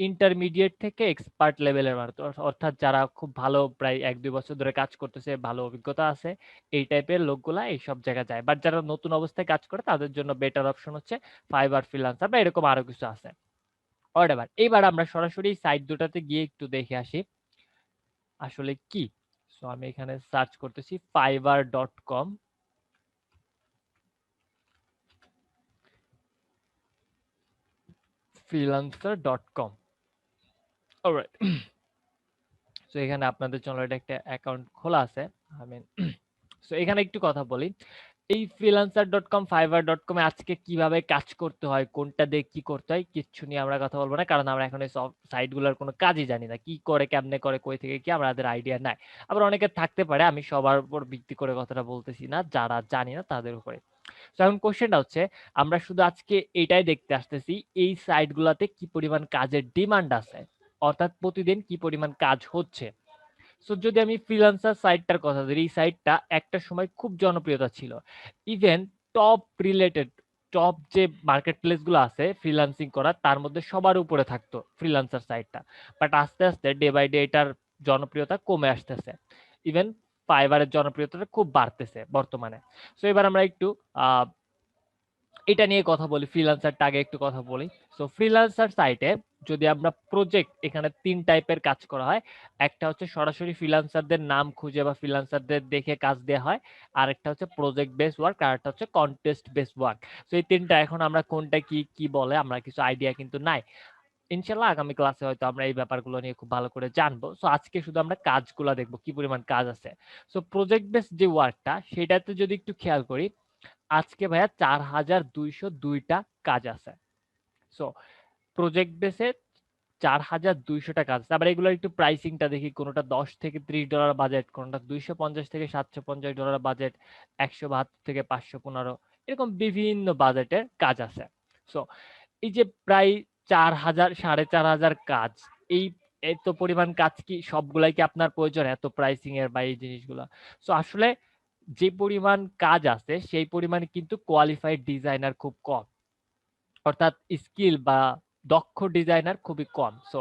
ইন্টারমিডিয়েট থেকে এক্সপার্ট লেভেলের মানুষ, অর্থাৎ যারা খুব ভালো প্রায় 1-2 বছর ধরে কাজ করতেছে, ভালো অভিজ্ঞতা আছে, এই টাইপের লোকগুলা এইসব জায়গায় যায়। বাট যারা নতুন অবস্থায় কাজ করে তাদের জন্য বেটার অপশন হচ্ছে ফাইবার, ফ্রিল্যান্সার বা এরকম আরো কিছু আছে। হোয়াটএভার, এইবার আমরা সরাসরি সাইট দুটাতে গিয়ে একটু দেখে আসি আসলে কি। সো আমি এখানে সার্চ করতেছি fiverr.com, freelancer.com। অলরাইট, সো এখানে আপনাদের জন্য এটা একটা অ্যাকাউন্ট খোলা আছে। আমি সো এখানে একটু কথা বলি, এই freelancer.com, fiverr.com এ আজকে কিভাবে কাজ করতে হয়, কোনটা দিয়ে কি করতে হয়, কিচ্ছু নিয়ে আমরা কথা বলবো না, কারণ আমরা এখন এই সব সাইটগুলোর কোনো কাজই জানি না, কি করে কেমনে করে কই থেকে কি আমাদের আইডিয়া নাই। আবার অনেকে থাকতে পারে, আমি সবার উপর ভিত্তি করে কথাটা বলতেছি না, যারা জানি না তাদের উপরে। তো এখন কোশ্চেনটা হচ্ছে আমরা শুধু আজকে এটাই দেখতে আসতেছি এই সাইটগুলোতে কি পরিমাণ কাজের ডিমান্ড আছে, অর্থাৎ প্রতিদিন কি পরিমাণ কাজ হচ্ছে। সো যদি আমি ফ্রিল্যান্সার সাইটটার কথা ধরি, এই সাইটটা একটা সময় খুব জনপ্রিয়তা ছিল। ইভেন টপ রিলেটেড, টপ যে মার্কেট প্লেস গুলো আছে ফ্রিল্যান্সিং করার, তার মধ্যে সবার উপরে থাকতো ফ্রিল্যান্সার সাইটটা। বাট আস্তে আস্তে ডে বাই ডে এটার জনপ্রিয়তা কমে আসতেছে। ইভেন ফাইবারের জনপ্রিয়তাটা খুব বাড়তেছে বর্তমানে। সো এবার আমরা একটু আহ এটা নিয়ে কথা বলি, ফ্রিল্যান্সারটা আগে একটু কথা বলি। সো ফ্রিল্যান্সার সাইটে যদি আমরা প্রজেক্ট, এখানে 3 টাইপের কাজ করা হয়। একটা হচ্ছে সরাসরি ফ্রিল্যান্সারদের নাম খুঁজে বা ফ্রিল্যান্সারদের দেখে কাজ দেওয়া হয়, আর একটা হচ্ছে প্রজেক্ট বেস ওয়ার্ক, আর একটা হচ্ছে কন্টেস্ট বেস ওয়ার্ক। সো এই তিনটা, এখন আমরা কোনটা কি কি বলে আমরা কিছু আইডিয়া কিন্তু নাই। ইনশাল্লাহ আগামী ক্লাসে হয়তো আমরা এই ব্যাপারগুলো নিয়ে খুব ভালো করে জানবো। সো আজকে শুধু আমরা কাজগুলো দেখবো কি পরিমাণ কাজ আছে। সো প্রজেক্ট বেস যে ওয়ার্কটা, সেটাতে যদি একটু খেয়াল করি, আজকে ভাইয়া 4202টা কাজ আছে। সো প্রজেক্ট বেসে 4200টা কাজ আছে। আবার এগুলোর একটু প্রাইসিংটা দেখি, কোনোটা 10 থেকে 30 ডলার বাজেট, কোনোটা 250 থেকে 750 ডলার বাজেট, 172 থেকে 515, এরকম বিভিন্ন বাজেটের কাজ আছে। সো এই যে প্রায় 4000 4500 কাজ, এই এত পরিমাণ কাজ কি সবগুলাই কি আপনার প্রয়োজন এত প্রাইসিং এর বা এই জিনিসগুলা? সো আসলে যে পরিমাণ কাজ আছে সেই পরিমাণে কিন্তু কোয়ালিফাইড ডিজাইনার খুব কম, অর্থাৎ স্কিল বা দক্ষ ডিজাইনার খুবই কম। সো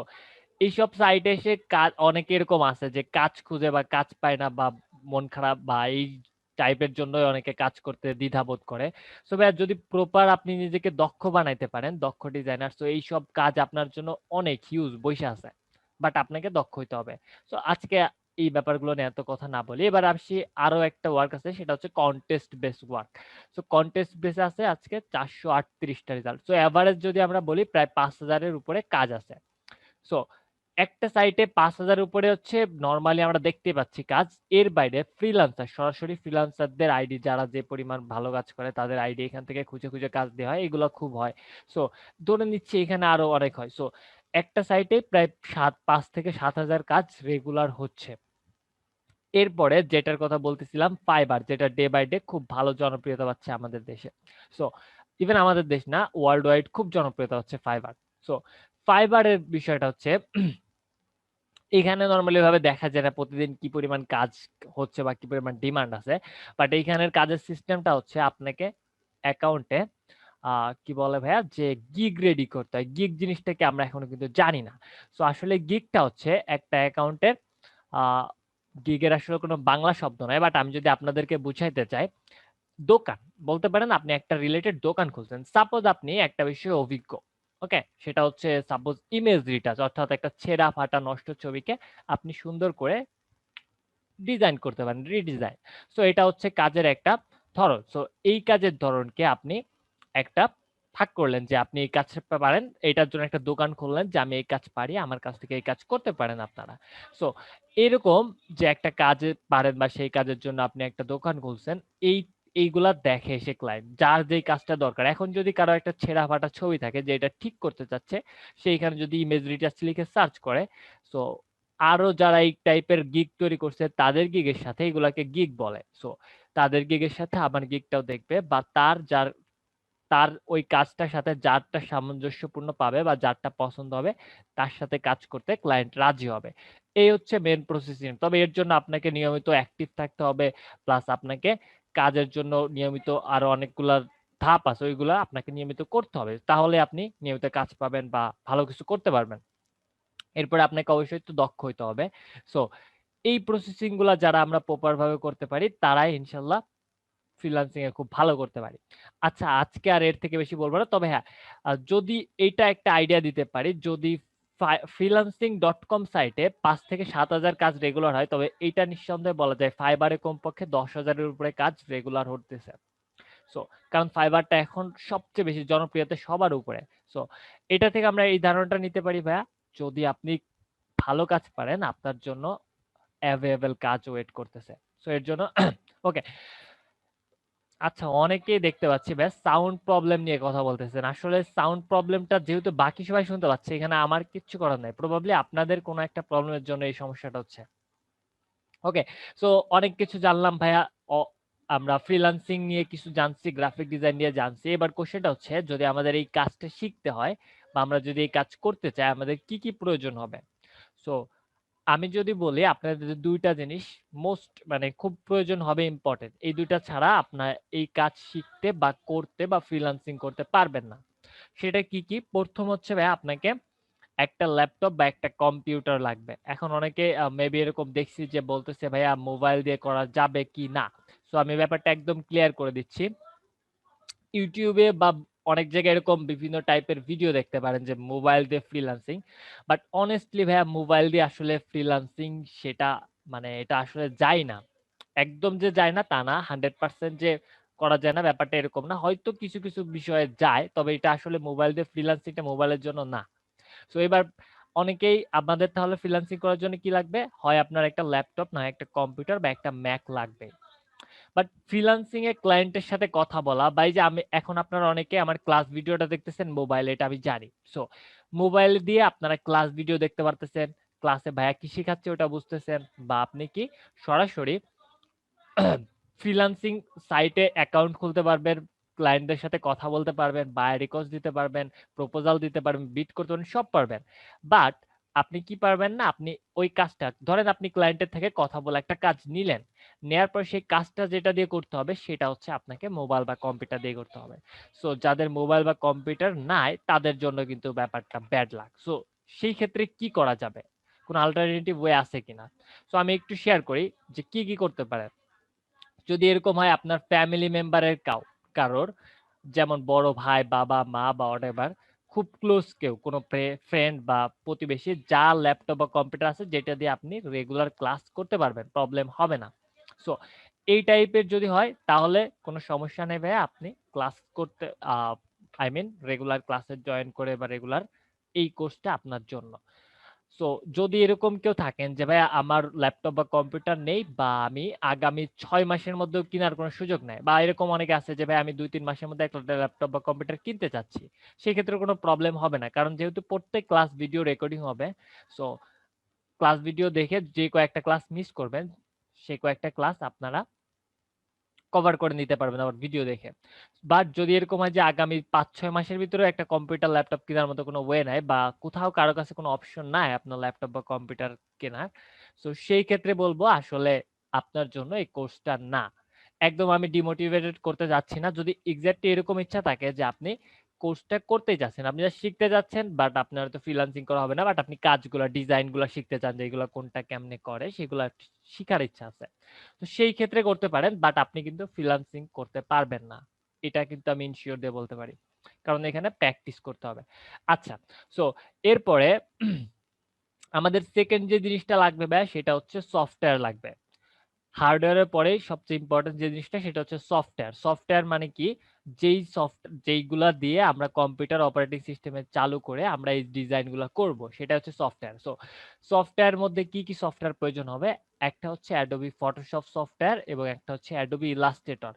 এইসব সাইটে এসে কাজ, অনেকে এরকম আছে যে কাজ খুঁজে বা কাজ পায় না, বা মন খারাপ বা এই টাইপের জন্যই অনেকে কাজ করতে দ্বিধাবোধ করে। সো ভাইয়া যদি প্রপার আপনি নিজেকে দক্ষ বানাইতে পারেন, দক্ষ ডিজাইনার, তো এইসব কাজ আপনার জন্য অনেক হিউজ বসে আছে, বাট আপনাকে দক্ষ হইতে হবে। সো আজকে এই ব্যাপারগুলো নিয়ে এত কথা না বলি, এবার আসি আরো একটা ওয়ার্ক আছে, সেটা হচ্ছে contest base work. So contest বেসে আছে আজকে 438টা রেজাল্ট। সো এভারেজ যদি আমরা বলি প্রায় 5000-এর উপরে কাজ আছে। সো একটা সাইটে 5000-এর উপরে হচ্ছে নরমালি আমরা দেখতে পাচ্ছি কাজ। এর বাইরে ফ্রিল্যান্সার, সরাসরি ফ্রিল্যান্সারদের আইডি, যারা যে পরিমাণ ভালো কাজ করে তাদের আইডি এখান থেকে খুঁজে খুঁজে কাজ দেওয়া হয়, এগুলো খুব হয়। সো ধরে নিচ্ছি এখানে আরো অনেক হয়। সো একটা সাইটে প্রায় 5 থেকে 7000 কাজ রেগুলার হচ্ছে। এরপরে যেটার কথা বলতেছিলাম ফাইবার, যেটা ডে বাই ডে খুব ভালো জনপ্রিয়তা পাচ্ছে আমাদের দেশে। সো ইভেন আমাদের দেশ না, ওয়ার্ল্ড ওয়াইড খুব জনপ্রিয়তা হচ্ছে ফাইবার। সো ফাইবারের বিষয়টা হচ্ছে এখানে নরমালি ভাবে দেখা যায় না প্রতিদিন কি পরিমাণ কাজ হচ্ছে বা কি পরিমাণ ডিমান্ড আছে। বাট এইখানের কাজের সিস্টেমটা হচ্ছে আপনাকে অ্যাকাউন্টে কি বলে ভাইয়া যে গিগ রেডি করতে হয়। গিগ জিনিসটাকে আমরা এখনো কিন্তু জানি না। সো আসলে গিগটা হচ্ছে একটা অ্যাকাউন্টের গিগের আসলে কোনো বাংলা শব্দ নয়, বাট আমি যদি আপনাদেরকে বুঝাইতে চাই, দোকান বলতে পারেন। আপনি একটা রিলেটেড দোকান খুলছেন, সাপোজ আপনি একটা বিষয়ে অভিজ্ঞ। ওকে, সেটা হচ্ছে সাপোজ ইমেজ রিটাচ, অর্থাৎ একটা ছেঁড়া ফাটা নষ্ট ছবিকে আপনি সুন্দর করে ডিজাইন করতে পারেন, রিডিজাইন। সো এটা হচ্ছে কাজের একটা ধরন। সো এই কাজের ধরনকে আপনি একটা ভাগ করলেন যে আপনি এই কাজটা পারেন, এটার জন্য একটা দোকান খুললেন যে আমি এই কাজ পারি, আমার কাছ থেকে এই কাজ করতে পারেন আপনারা। সো এরকম যে একটা কাজে পারেন বা সেই কাজের জন্য আপনি একটা দোকান খুলছেন, এইগুলা দেখে সে ক্লায়েন্ট যার যেই কাজটা দরকার। এখন যদি কারো একটা ছেঁড়া ফাটা ছবি থাকে যে এটা ঠিক করতে চাচ্ছে, সেইখানে যদি ইমেজ রিটাচ লিখে সার্চ করে, সো আরো যারা এই টাইপের গিগ তৈরি করছে তাদের গিগের সাথে, এগুলাকে গিগ বলে। সো তাদের গিগের সাথে আমার গিগটাও দেখবে, বা তার ওই কাজটার সাথে যারটা সামঞ্জস্যপূর্ণ পাবে বা যারটা পছন্দ হবে তার সাথে কাজ করতে ক্লায়েন্ট রাজি হবে। এই হচ্ছে মেন প্রসেসিং। তবে এর জন্য আপনাকে নিয়মিত অ্যাক্টিভ থাকতে হবে, প্লাস আপনাকে কাজের জন্য নিয়মিত আরো অনেকগুলা ধাপ আছে, ওইগুলা আপনাকে নিয়মিত করতে হবে। তাহলে আপনি নিয়মিত কাজ পাবেন বা ভালো কিছু করতে পারবেন। এরপরে আপনাকে অবশ্যই একটু দক্ষ হইতে হবে। সো এই প্রসেসিং গুলা যারা আমরা প্রপার ভাবে করতে পারি তারাই ইনশাল্লাহ ফ্রিল্যান্সিং এ খুব ভালো করতে পারি। আচ্ছা, আজকে আর এর থেকে বেশি বলবো না। তবে হ্যাঁ, যদি এইটা একটা আইডিয়া দিতে পারি, যদি freelancing.com সাইটে ৫ থেকে ৭,০০০ কাজ রেগুলার হয়, তবে এইটা নিঃসন্দেহে বলা যায় ফাইবারে কমপক্ষে ১০,০০০ এর উপরে কাজ রেগুলার হতেছে। সো কারণ ফাইবারটা এখন সবচেয়ে বেশি জনপ্রিয়তা সবার উপরে। সো এটা থেকে আমরা এই ধারণাটা নিতে পারি ভাইয়া, যদি আপনি ভালো কাজ পারেন আপনার জন্য অ্যাভেলেবল কাজ ওয়েট করতেছে। সো এর জন্য ওকে। আচ্ছা, অনেকেই দেখতে পাচ্ছি ব্যাস সাউন্ড প্রবলেম নিয়ে কথা বলতেছেন। আসলে সাউন্ড প্রবলেমটা যেহেতু বাকি সবাই শুনতে পাচ্ছে, এখানে আমার কিচ্ছু করার নাই। প্রবাবলি আপনাদের কোনো একটা প্রবলেমের জন্য এই সমস্যাটা হচ্ছে। ওকে, সো অনেক কিছু জানলাম ভাইয়া। অ আমরা ফ্রিল্যান্সিং নিয়ে কিছু জানছি, গ্রাফিক ডিজাইন নিয়ে জানছি। এবার কোশ্চেনটা হচ্ছে, যদি আমাদের এই কাজটা শিখতে হয় বা আমরা যদি এই কাজ করতে চাই, আমাদের কি, কি প্রয়োজন হবে? সো আমি যদি বলি আপনাদের ২ টা জিনিস মোস্ট মানে খুব প্রয়োজন হবে, ইম্পোর্টেন্ট। এই ২ টা ছাড়া আপনার এই কাজ শিখতে বা করতে বা ফ্রিল্যান্সিং করতে পারবেন না। সেটা কি, কি? ১ম হচ্ছে ভাইয়া আপনাকে একটা ল্যাপটপ বা একটা কম্পিউটার লাগবে। এখন অনেকে মেবি এরকম দেখছি যে বলতেছে ভাইয়া মোবাইল দিয়ে করা যাবে কি না? সো আমি ব্যাপারটা একদম ক্লিয়ার করে দিচ্ছি। ইউটিউবে বা অনেক জায়গায় এরকম বিভিন্ন টাইপের ভিডিও দেখতে পারেন যে মোবাইল দিয়ে ফ্রিল্যান্সিং। বাট অনেস্টলি ভাইয়া মোবাইল দিয়ে আসলে ফ্রিল্যান্সিং সেটা মানে এটা আসলে যায় না। একদম যে যায় না তা না। 100% যে করা যায় না ব্যাপারটা এরকম না। হয়তো কিছু, কিছু বিষয়ে যায়। তবে এটা আসলে মোবাইল দিয়ে ফ্রিল্যান্সিংটা মোবাইলের জন্য না। সো এবার অনেকেই আপনাদের তাহলে ফ্রিল্যান্সিং করার জন্য কি লাগবে? হয় আপনার একটা ল্যাপটপ, নয় একটা কম্পিউটার বা একটা ম্যাক লাগবে। বাট ফ্রিল্যান্সিং এ ক্লায়েন্টের সাথে কথা বলা বা এই যে আমি এখন আপনারা অনেকে আমার ক্লাস ভিডিওটা দেখতেছেন মোবাইলে, এটা আমি জানি। সো মোবাইল দিয়ে আপনারা ক্লাস ভিডিও দেখতে পারতেছেন, ক্লাসে ভাইয়া কি শিখাচ্ছে ওটা বুঝতেছেন, বা আপনি কি সরাসরি ফ্রিল্যান্সিং সাইটে অ্যাকাউন্ট খুলতে পারবেন, ক্লায়েন্টদের সাথে কথা বলতে পারবেন, বায় রিকোয়েস্ট দিতে পারবেন, প্রপোজাল দিতে পারবেন, বিড করতে পারবেন, সব পারবেন। বাট আপনি কি পারবেন না, আপনি ওই কাজটা ধরেন আপনি ক্লায়েন্টের থেকে কথা বলে একটা কাজ নিলেন। নেয়ার পর সেই কাজটা যেটা দিয়ে করতে হবে সেটা হচ্ছে আপনাকে মোবাইল বা কম্পিউটার দিয়ে করতে হবে। সো যাদের মোবাইল বা কম্পিউটার নাই তাদের জন্য কিন্তু ব্যাপারটা ব্যাড লাক। সো সেই ক্ষেত্রে কি করা যাবে? কোন অল্টারনেটিভ ওয়ে আছে কিনা? সো আমি একটু শেয়ার করি যে কি, কি করতে পারেন। যদি এরকম হয় আপনার ফ্যামিলি মেম্বারের কারোর, যেমন বড় ভাই, বাবা, মা বা হোয়াটএভার, খুব ক্লোজ কেউ, কোনো ফ্রেন্ড বা প্রতিবেশী যার ল্যাপটপ বা কম্পিউটার আছে যেটা দিয়ে আপনি রেগুলার ক্লাস করতে পারবেন, প্রবলেম হবে না। সো এই টাইপের যদি হয় তাহলে কোনো সমস্যা নেই ভাইয়া, আপনি ক্লাস করতে আই মিন রেগুলার ক্লাসে জয়েন করে বা রেগুলার এই কোর্সটা আপনার জন্য। সো যদি এরকম কেউ থাকেন যে ভাই আমার ল্যাপটপ বা কম্পিউটার নেই, বা আমি আগামী ৬ মাসের মধ্যেও কেনার কোনো সুযোগ নাই, বা এরকম অনেকে আছে যে ভাই আমি ২-৩ মাসের মধ্যে একটা ল্যাপটপ বা কম্পিউটার কিনতে চাচ্ছি। সেক্ষেত্রে কোনো প্রবলেম হবে না। কারণ যেহেতু প্রত্যেক ক্লাস ভিডিও রেকর্ডিং হবে, সো ক্লাস ভিডিও দেখে যে কয়েকটা ক্লাস মিস করবেন, সে কয়েকটা ক্লাস আপনারা কভার করে নিতে পারবেন আবার ভিডিও দেখে। বাট যদি এরকম হয় যে আগামী ৫-৬ মাসের ভিতরে একটা কম্পিউটার ল্যাপটপ কেনার মতো কোনো ওয়ে নাই বা কোথাও কারো কাছে কোনো অপশন নাই আপনার ল্যাপটপ বা কম্পিউটার কেনার। সো সেই ক্ষেত্রে বলব আসলে আপনার জন্য এই কোর্সটা না। একদম আমি ডিমোটিভেটেড করতে যাচ্ছি না। যদি এক্সাক্টলি এরকম ইচ্ছা থাকে যে আপনি কোর্সটা করতেই যাচ্ছেন, আপনি জাস্ট শিখতে যাচ্ছেন বাট আপনার হয়তো ফ্রিল্যান্সিং করা হবে না বাট আপনি কাজগুলা ডিজাইনগুলা শিখতে চান যে এগুলা কোনটা কেমনে করে সেগুলা শিখার ইচ্ছা আছে। তো সেই ক্ষেত্রে করতে পারেন বাট আপনি কিন্তু ফ্রিল্যান্সিং করতে পারবেন না। এটা কিন্তু আমি ইনশিওর দিয়ে বলতে পারি। কারণ এখানে প্র্যাকটিস করতে হবে। আচ্ছা, সো এরপরে আমাদের সেকেন্ড যে জিনিসটা লাগবে ভাইয়া সেটা হচ্ছে সফটওয়্যার লাগবে। হার্ডওয়্যারের পরেই সবচেয়ে ইম্পর্টেন্ট যে জিনিসটা সেটা হচ্ছে সফটওয়্যার। সফটওয়্যার মানে কি? যেইগুলা দিয়ে আমরা কম্পিউটার অপারেটিং সিস্টেমে চালু করে আমরা এই ডিজাইনগুলা করব, সেটা হচ্ছে সফটওয়্যার। সো সফটওয়্যার মধ্যে কি, কি সফটওয়্যার প্রয়োজন হবে? একটা হচ্ছে Adobe Photoshop সফটওয়্যার এবং একটা হচ্ছে Adobe Illustrator।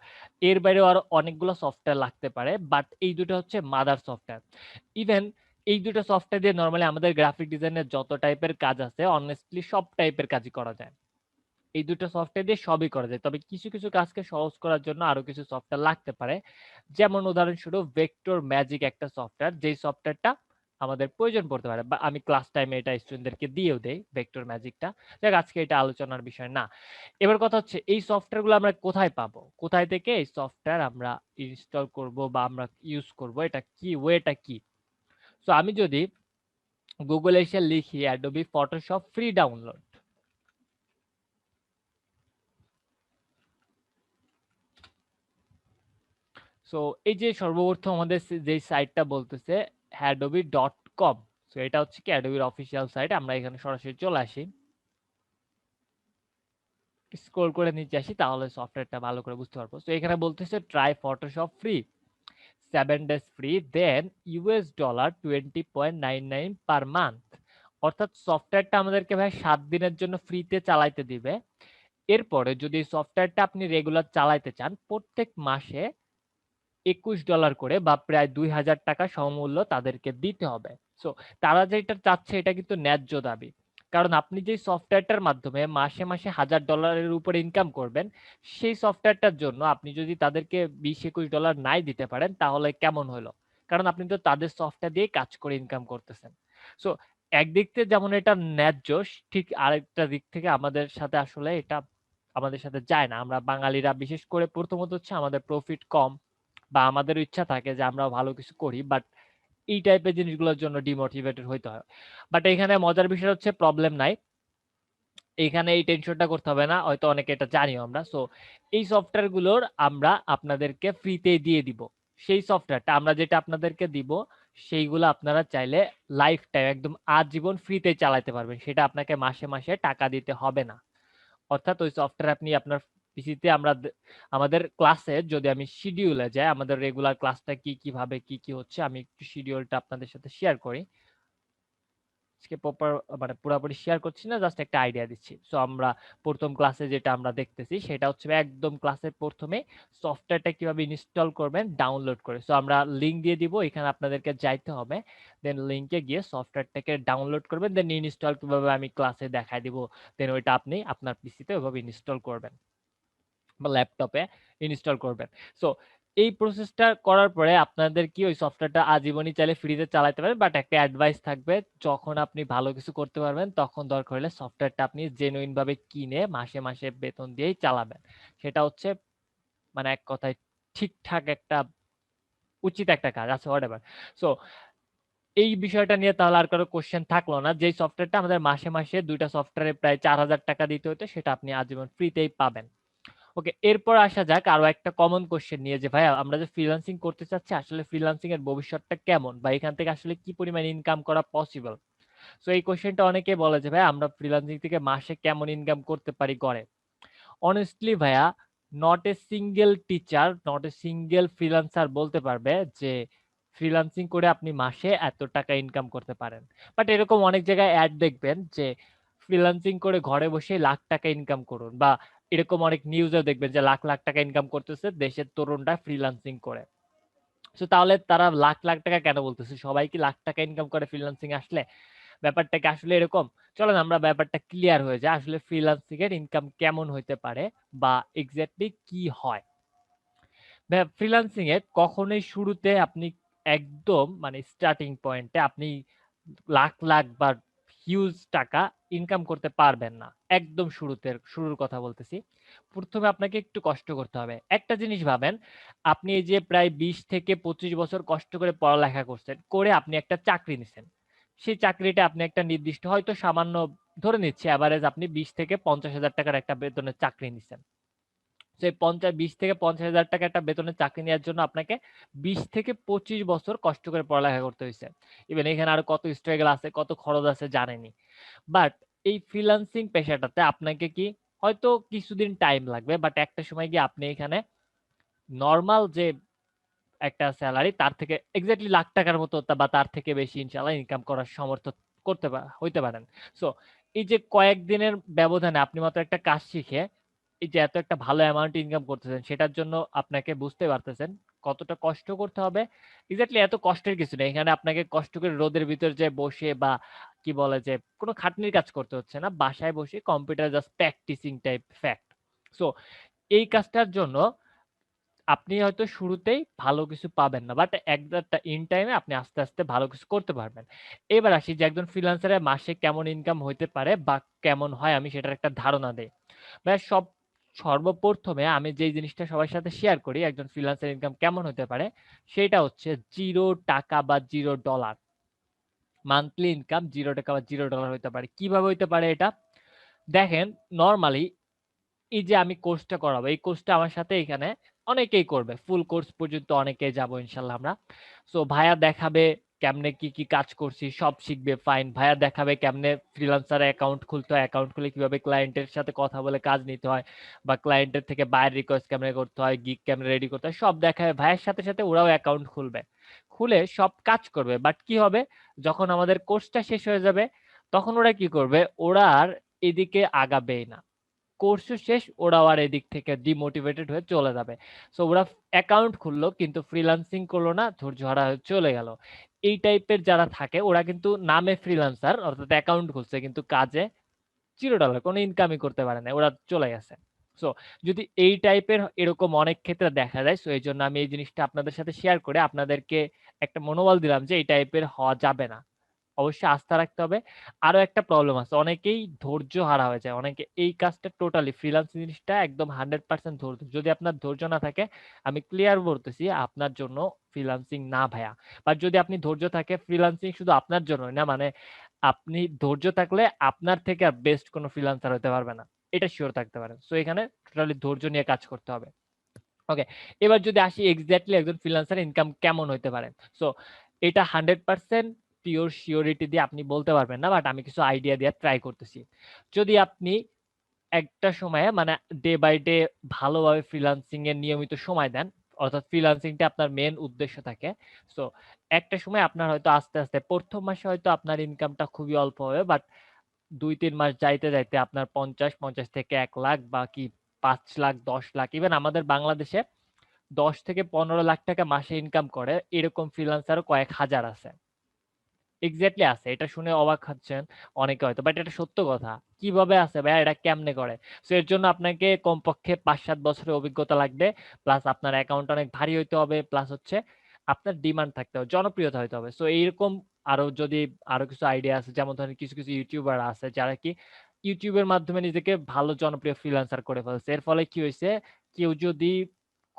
এর বাইরেও আরো অনেকগুলো সফটওয়্যার লাগতে পারে, বাট এই দুটো হচ্ছে মাদার সফটওয়্যার। ইভেন এই দুটো সফটওয়্যার দিয়ে নরমালি আমাদের গ্রাফিক ডিজাইনের যত টাইপের কাজ আছে, honestly সব টাইপের কাজই করা যায়। এই দুটো সফটওয়্যার দিয়ে সবই করা যায়। তবে কিছু, কিছু কাজকে সহজ করার জন্য আরো কিছু সফটওয়্যার লাগতে পারে। যেমন উদাহরণস্বরূপ ভেক্টর ম্যাজিক একটা সফটওয়্যার, যেই সফটওয়্যারটা আমাদের প্রয়োজন পড়তে পারে বা আমি ক্লাস টাইমে এটা স্টুডেন্টদেরকে দিয়েও দেই ভেক্টর ম্যাজিকটা। যাক আজকে এটা আলোচনার বিষয় না। এবার কথা হচ্ছে এই সফটওয়্যারগুলো আমরা কোথায় পাবো? কোথায় থেকে এই সফটওয়্যার আমরা ইনস্টল করব বা আমরা ইউজ করব, এটা কি ওয়েটা কি? সো আমি যদি গুগলে এসে লিখি Adobe Photoshop free download. So এই যে সর্বপ্রথম আমাদের যে সাইটটা বলতেছে adobe.com। সো এটা হচ্ছে কি অ্যাডোবির অফিসিয়াল সাইট। আমরা এখানে সরাসরি চলে আসি, স্ক্রল করে নিচে আসি তাহলে সফটওয়্যারটা ভালো করে বুঝতে পারবো। সো এখানে বলতেছে try Photoshop free 7 days free then $20.99 per month. অর্থাৎ সফটওয়্যারটা আমাদেরকে ভাই 7 দিনের জন্য ফ্রিতে চালাইতে দিবে। এরপরে যদি সফটওয়্যারটা আপনি রেগুলার চালাইতে চান প্রত্যেক মাসে $21 করে বা প্রায় ২,০০০ টাকা সমমূল্য তাদেরকে দিতে হবে। সো তারা যেটা চাচ্ছে এটা কিন্তু ন্যায্য দাবি। কারণ আপনি যেই সফটওয়্যারটার মাধ্যমে মাসে, মাসে $১,০০০ উপরে ইনকাম করবেন, সেই সফটওয়্যারটার জন্য আপনি যদি তাদেরকে $২০-২১ নাই দিতে পারেন তাহলে কেমন হলো? কারণ আপনি তো তাদের সফটওয়্যার দিয়েই কাজ করে ইনকাম করতেছেন। সো একদিক থেকে যেমন এটা ন্যায্য, ঠিক আরেকটা দিক থেকে আমাদের সাথে আসলে এটা আমাদের সাথে যায় না। আমরা বাঙালিরা বিশেষ করে প্রথমত হচ্ছে আমাদের প্রফিট কম বা আমাদেরও ইচ্ছা থাকে যে আমরা ভালো কিছু করি বাট এই টাইপের জিনিসগুলোর জন্য ডিমোটিভেটেড হইতে হয়। বাট এখানে মজার বিষয় হচ্ছে প্রবলেম নাই। এখানে এই টেনশনটা করতে হবে না। হয়তো অনেকে এটা জানিও আমরা। সো এই সফটওয়্যার গুলোর আমরা আপনাদেরকে ফ্রিতে দিয়ে দিব। সেই সফটওয়্যারটা আমরা যেটা আপনাদেরকে দিব সেইগুলো আপনারা চাইলে লাইফ টাইম একদম আজীবন ফ্রিতে চালাতে পারবেন। সেটা আপনাকে মাসে, মাসে টাকা দিতে হবে না। অর্থাৎ ওই সফটওয়্যার আপনি আপনার পিসিতে আমাদের ক্লাসে যদি আমি শিডিউলে যাই, আমাদের রেগুলার ক্লাসটা কিভাবে কি হচ্ছে আমি একটু শিডিউলটা আপনাদের সাথে শেয়ার করি। আজকে প্রপার মানে পুরাপুরি শেয়ার করছি না, জাস্ট একটা আইডিয়া দিচ্ছি। সো আমরা প্রথম ক্লাসে যেটা আমরা দেখতেছি সেটা হচ্ছে একদম ক্লাসের প্রথমে সফটওয়্যারটা কিভাবে ইনস্টল করবেন ডাউনলোড করে। সো আমরা লিংক দিয়ে দিব, এখানে আপনাদেরকে যাইতে হবে। দেন লিংকে গিয়ে সফটওয়্যারটাকে ডাউনলোড করবেন, দেন ইনস্টল কিভাবে আমি ক্লাসে দেখাই দিব। দেন ওইটা আপনি আপনার পিসিতে ওইভাবে ইনস্টল করবেন বা ল্যাপটপে ইনস্টল করবেন। সো এই প্রসেসটা করার পরে আপনাদের কি ওই সফটওয়্যারটা আজীবনই চাইলে ফ্রিতে চালাতে পারেন। বাট একটা অ্যাডভাইস থাকবে, যখন আপনি ভালো কিছু করতে পারবেন তখন দরকার হলে সফটওয়্যারটা আপনি জেনুইন ভাবে কিনে মাসে, মাসে বেতন দিয়েই চালাবেন। সেটা হচ্ছে মানে এক কথায় ঠিকঠাক একটা উচিত একটা কাজ। আচ্ছা হোয়াটএভার। সো এই বিষয়টা নিয়ে তাহলে আর কারো কোয়েশ্চেন থাকলো না। যেই সফটওয়্যারটা আমাদের মাসে, মাসে ২ টা সফটওয়্যারে প্রায় ৳৪,০০০ দিতে হতো সেটা আপনি আজীবন ফ্রিতেই পাবেন। ওকে, এরপর আসা যাক আরো একটা কমন কোশ্চেন নিয়ে যে ভাইয়া আমরা যে ফ্রিল্যান্সিং করতে চাচ্ছি আসলে ফ্রিল্যান্সিং এর ভবিষ্যৎটা কেমন বা এখান থেকে আসলে কি পরিমাণ ইনকাম করা পসিবল। সো এই কোশ্চেনটা অনেকেই বলে যে ভাই আমরা ফ্রিল্যান্সিং থেকে মাসে কেমন ইনকাম করতে পারি গড়ে। অনেস্টলি ভাইয়া not a single teacher, not a single freelancer বলতে পারবে যে ফ্রিল্যান্সিং করে আপনি মাসে এত টাকা ইনকাম করতে পারেন। বাট এরকম অনেক জায়গায় অ্যাড দেখবেন যে ফ্রিল্যান্সিং করে ঘরে বসে লাখ টাকা ইনকাম করুন বা এরকম অনেক নিউজেও দেখবেন যে লাখ লাখ টাকা ইনকাম করতেছে দেশের তরুণরা ফ্রিল্যান্সিং করে। সো তাহলে তারা লাখ লাখ টাকা কেন বলতেছে? সবাই কি লাখ টাকা ইনকাম করে ফ্রিল্যান্সিং আসলে? ব্যাপারটা কি আসলে এরকম? চলেন আমরা ব্যাপারটা ক্লিয়ার হয়ে যায়। আসলে ফ্রিল্যান্সিং এর ইনকাম কেমন হইতে পারে বা এক্সাক্টলি কি হয়? ভাইয়া ফ্রিল্যান্সিং এ কখনোই শুরুতে আপনি একদম মানে স্টার্টিং পয়েন্টে আপনি লাখ লাখ বা হিউজ টাকা ইনকাম করতে পারবেন না। একদম শুরুর কথা বলতেছি। ১ম এ আপনাকে একটু কষ্ট করতে হবে। একটা জিনিস ভাবেন, আপনি এই যে প্রায় ২০ থেকে ২৫ বছর কষ্ট করে পড়ালেখা করছেন, করে আপনি একটা চাকরি নিছেন। সেই চাকরিটা আপনি একটা নির্দিষ্ট হয়তো সামান্য ধরে নিচ্ছি এভারেজ আপনি ২০ থেকে ৳৫০,০০০ একটা বেতনের চাকরি নিছেন। সেই ২০ থেকে ৳৫০,০০০ একটা বেতনের চাকরি নেওয়ার জন্য আপনাকে ২০ থেকে ২৫ বছর কষ্ট করে পড়ালেখা করতে হইছে। ইভেন এখানে আরো কত স্ট্রাগল আছে, কত খরচ আছে জানেনই। বাট এই ফ্রিল্যান্সিং পেশাটাতে আপনাকে কি হয়তো কিছুদিন টাইম লাগবে, বাট একটা সময় গিয়ে আপনি এখানে নরমাল যে একটা সেলারি তার থেকে এক্সাক্টলি লাখ টাকার মতো বা তার থেকে বেশি ইনশাআল্লাহ ইনকাম করার সমর্থ করতে হইতে পারেন। সো এই যে কয়েকদিনের ব্যবধানে আপনি মাত্র একটা কাজ শিখে এই যে এত একটা ভালো অ্যামাউন্ট ইনকাম করতেছেন সেটার জন্য আপনাকে বুঝতে পারতেছেন কতটা কষ্ট করতে হবে। এক্সাক্টলি এত কষ্টের কিছু নেই। এখানে আপনাকে কষ্ট করে রোদের ভিতর যেয়ে বসে বা কি বলে যে কোনো খাটনির কাজ করতে হচ্ছে না। বাসায় বসে computer just practicing type fact. So এই কাজটার জন্য আপনি হয়তো শুরুতেই ভালো কিছু পাবেন না। বাট একটা ইন টাইমে আপনি আস্তে, আস্তে ভালো কিছু করতে পারবেন। এবার আসি যে একজন ফ্রিল্যান্সারের মাসে কেমন ইনকাম হইতে পারে বা কেমন হয় আমি সেটার একটা ধারণা দেই। ভাইয়া সর্বপ্রথমে আমি যেই জিনিসটা সবার সাথে শেয়ার করি একজন ফ্রিল্যান্সার ইনকাম কেমন হতে পারে সেটা হচ্ছে $0 বা $0 মান্থলি ইনকাম $0 বা $0 হইতে পারে। কিভাবে হইতে পারে এটা? দেখেন নরমালি এই যে আমি কোর্সটা করাবো, এই কোর্সটা আমার সাথে এখানে অনেকেই করবে। ফুল কোর্স পর্যন্ত অনেকেই যাবো ইনশাআল্লাহ আমরা। সো ভাইয়া দেখাবে কেমনে কি, কি কাজ করছি সব শিখবে ফাইন। ভাইয়া দেখাবে কেমনে ফ্রিল্যান্সার অ্যাকাউন্ট খুলতে হয়, অ্যাকাউন্ট খুলে কিভাবে ক্লায়েন্টের সাথে কথা বলে কাজ নিতে হয় বা ক্লায়েন্টের থেকে বায়ার রিকোয়েস্ট কেমনে করতে হয়, গিগ কেমনে রেডি করতে হয় সব দেখাবে। ভাইয়ের সাথে, সাথে ওরাও অ্যাকাউন্ট খুলবে। খুলে সব কাজ করবে। বাট কি হবে? যখন আমাদের কোর্সটা শেষ হয়ে যাবে, তখন ওরা কি করবে? ওরা আর এদিকে আগাবেই না। কোর্সও শেষ ওরাও আর এদিক থেকে ডিমোটিভেটেড হয়ে চলে যাবে। সো ওরা অ্যাকাউন্ট খুললো কিন্তু ফ্রিল্যান্সিং করলো না, ধৈর্য হারা হয়ে চলে গেল। এই টাইপের যারা থাকে ওরা কিন্তু নামে ফ্রিল্যান্সার অর্থাৎ অ্যাকাউন্ট খুলছে কিন্তু কাজে $0 কোনো ইনকামই করতে পারে না। ওরা চলে গেছে। সো যদি এই টাইপের এরকম অনেক ক্ষেত্রে দেখা যায় সো এইজন্য আমি এই জিনিসটা আপনাদের সাথে শেয়ার করে আপনাদেরকে একটা মনোবল দিলাম যে এই টাইপের হওয়া যাবে না। অবশ্যই আস্থা রাখতে হবে। আরো একটা প্রবলেম আছে। অনেকেই ধৈর্য হারা হয়ে যায়। অনেকে এই কাজটা টোটালি ফ্রিল্যান্স জিনিসটা একদম 100% ধৈর্য। যদি আপনার ধৈর্য না থাকে, আমি ক্লিয়ার বলতেছি আপনার জন্য ফ্রিল্যান্সিং না ভাইয়া। বাট যদি আপনি ধৈর্য থাকে ফ্রিল্যান্সিং শুধু আপনার জন্যই না মানে আপনি ধৈর্য থাকলে আপনার থেকে আর বেস্ট কোনো ফ্রিল্যান্সার হতে পারবে না। এটা সিওর থাকতে পারেন। সো এখানে টোটালি ধৈর্য নিয়ে কাজ করতে হবে। ওকে। এবার যদি আসি এক্সাক্টলি একজন ফ্রিল্যান্সার ইনকাম কেমন হইতে পারে? সো এটা 100% পিওর সিওরিটি দিয়ে আপনি বলতে পারবেন না। বাট আমি কিছু আইডিয়া দিয়ে ট্রাই করতেছি। যদি আপনি একটা সময়ে মানে ডে বাই ডে ভালোভাবে ফ্রিল্যান্সিং এর নিয়মিত সময় দেন, অর্থাৎ ফ্রিল্যান্সিংটা আপনার মেইন উদ্দেশ্য থাকে। সো একটা সময় আপনার হয়তো আস্তে, আস্তে ১ম মাসে হয়তো আপনার ইনকামটা খুবই অল্প হবে। বাট ২-৩ মাস যাইতে, যাইতে আপনার ৫০ থেকে ১,০০,০০০ বা কি ৫,০০,০০০, ১০,০০,০০০ ইভেন আমাদের বাংলাদেশে ১০ থেকে ১৫ লাখ টাকা মাসে ইনকাম করে এরকম ফ্রিল্যান্সারও কয়েক হাজার আছে। এক্সাক্টলি আছে। এটা শুনে অবাক হচ্ছেন অনেকে হয়তো। বাট এটা সত্য কথা। কিভাবে আছে ভাইয়া এটা কেমনে করে? সো এর জন্য আপনাকে কমপক্ষে ৫-৭ বছরের অভিজ্ঞতা লাগবে। প্লাস আপনার অ্যাকাউন্ট অনেক ভারী হইতে হবে। প্লাস হচ্ছে আপনার ডিমান্ড থাকতে হবে। জনপ্রিয়তা হইতে হবে। সো এইরকম আরো যদি আরো কিছু আইডিয়া আছে যেমন ধরেন কিছু, কিছু ইউটিউবার আছে যারা কি YouTube এর মাধ্যমে নিজেকে ভালো জনপ্রিয় ফ্রিল্যান্সার করে ফেলছে। এর ফলে কি হইছে? কেউ যদি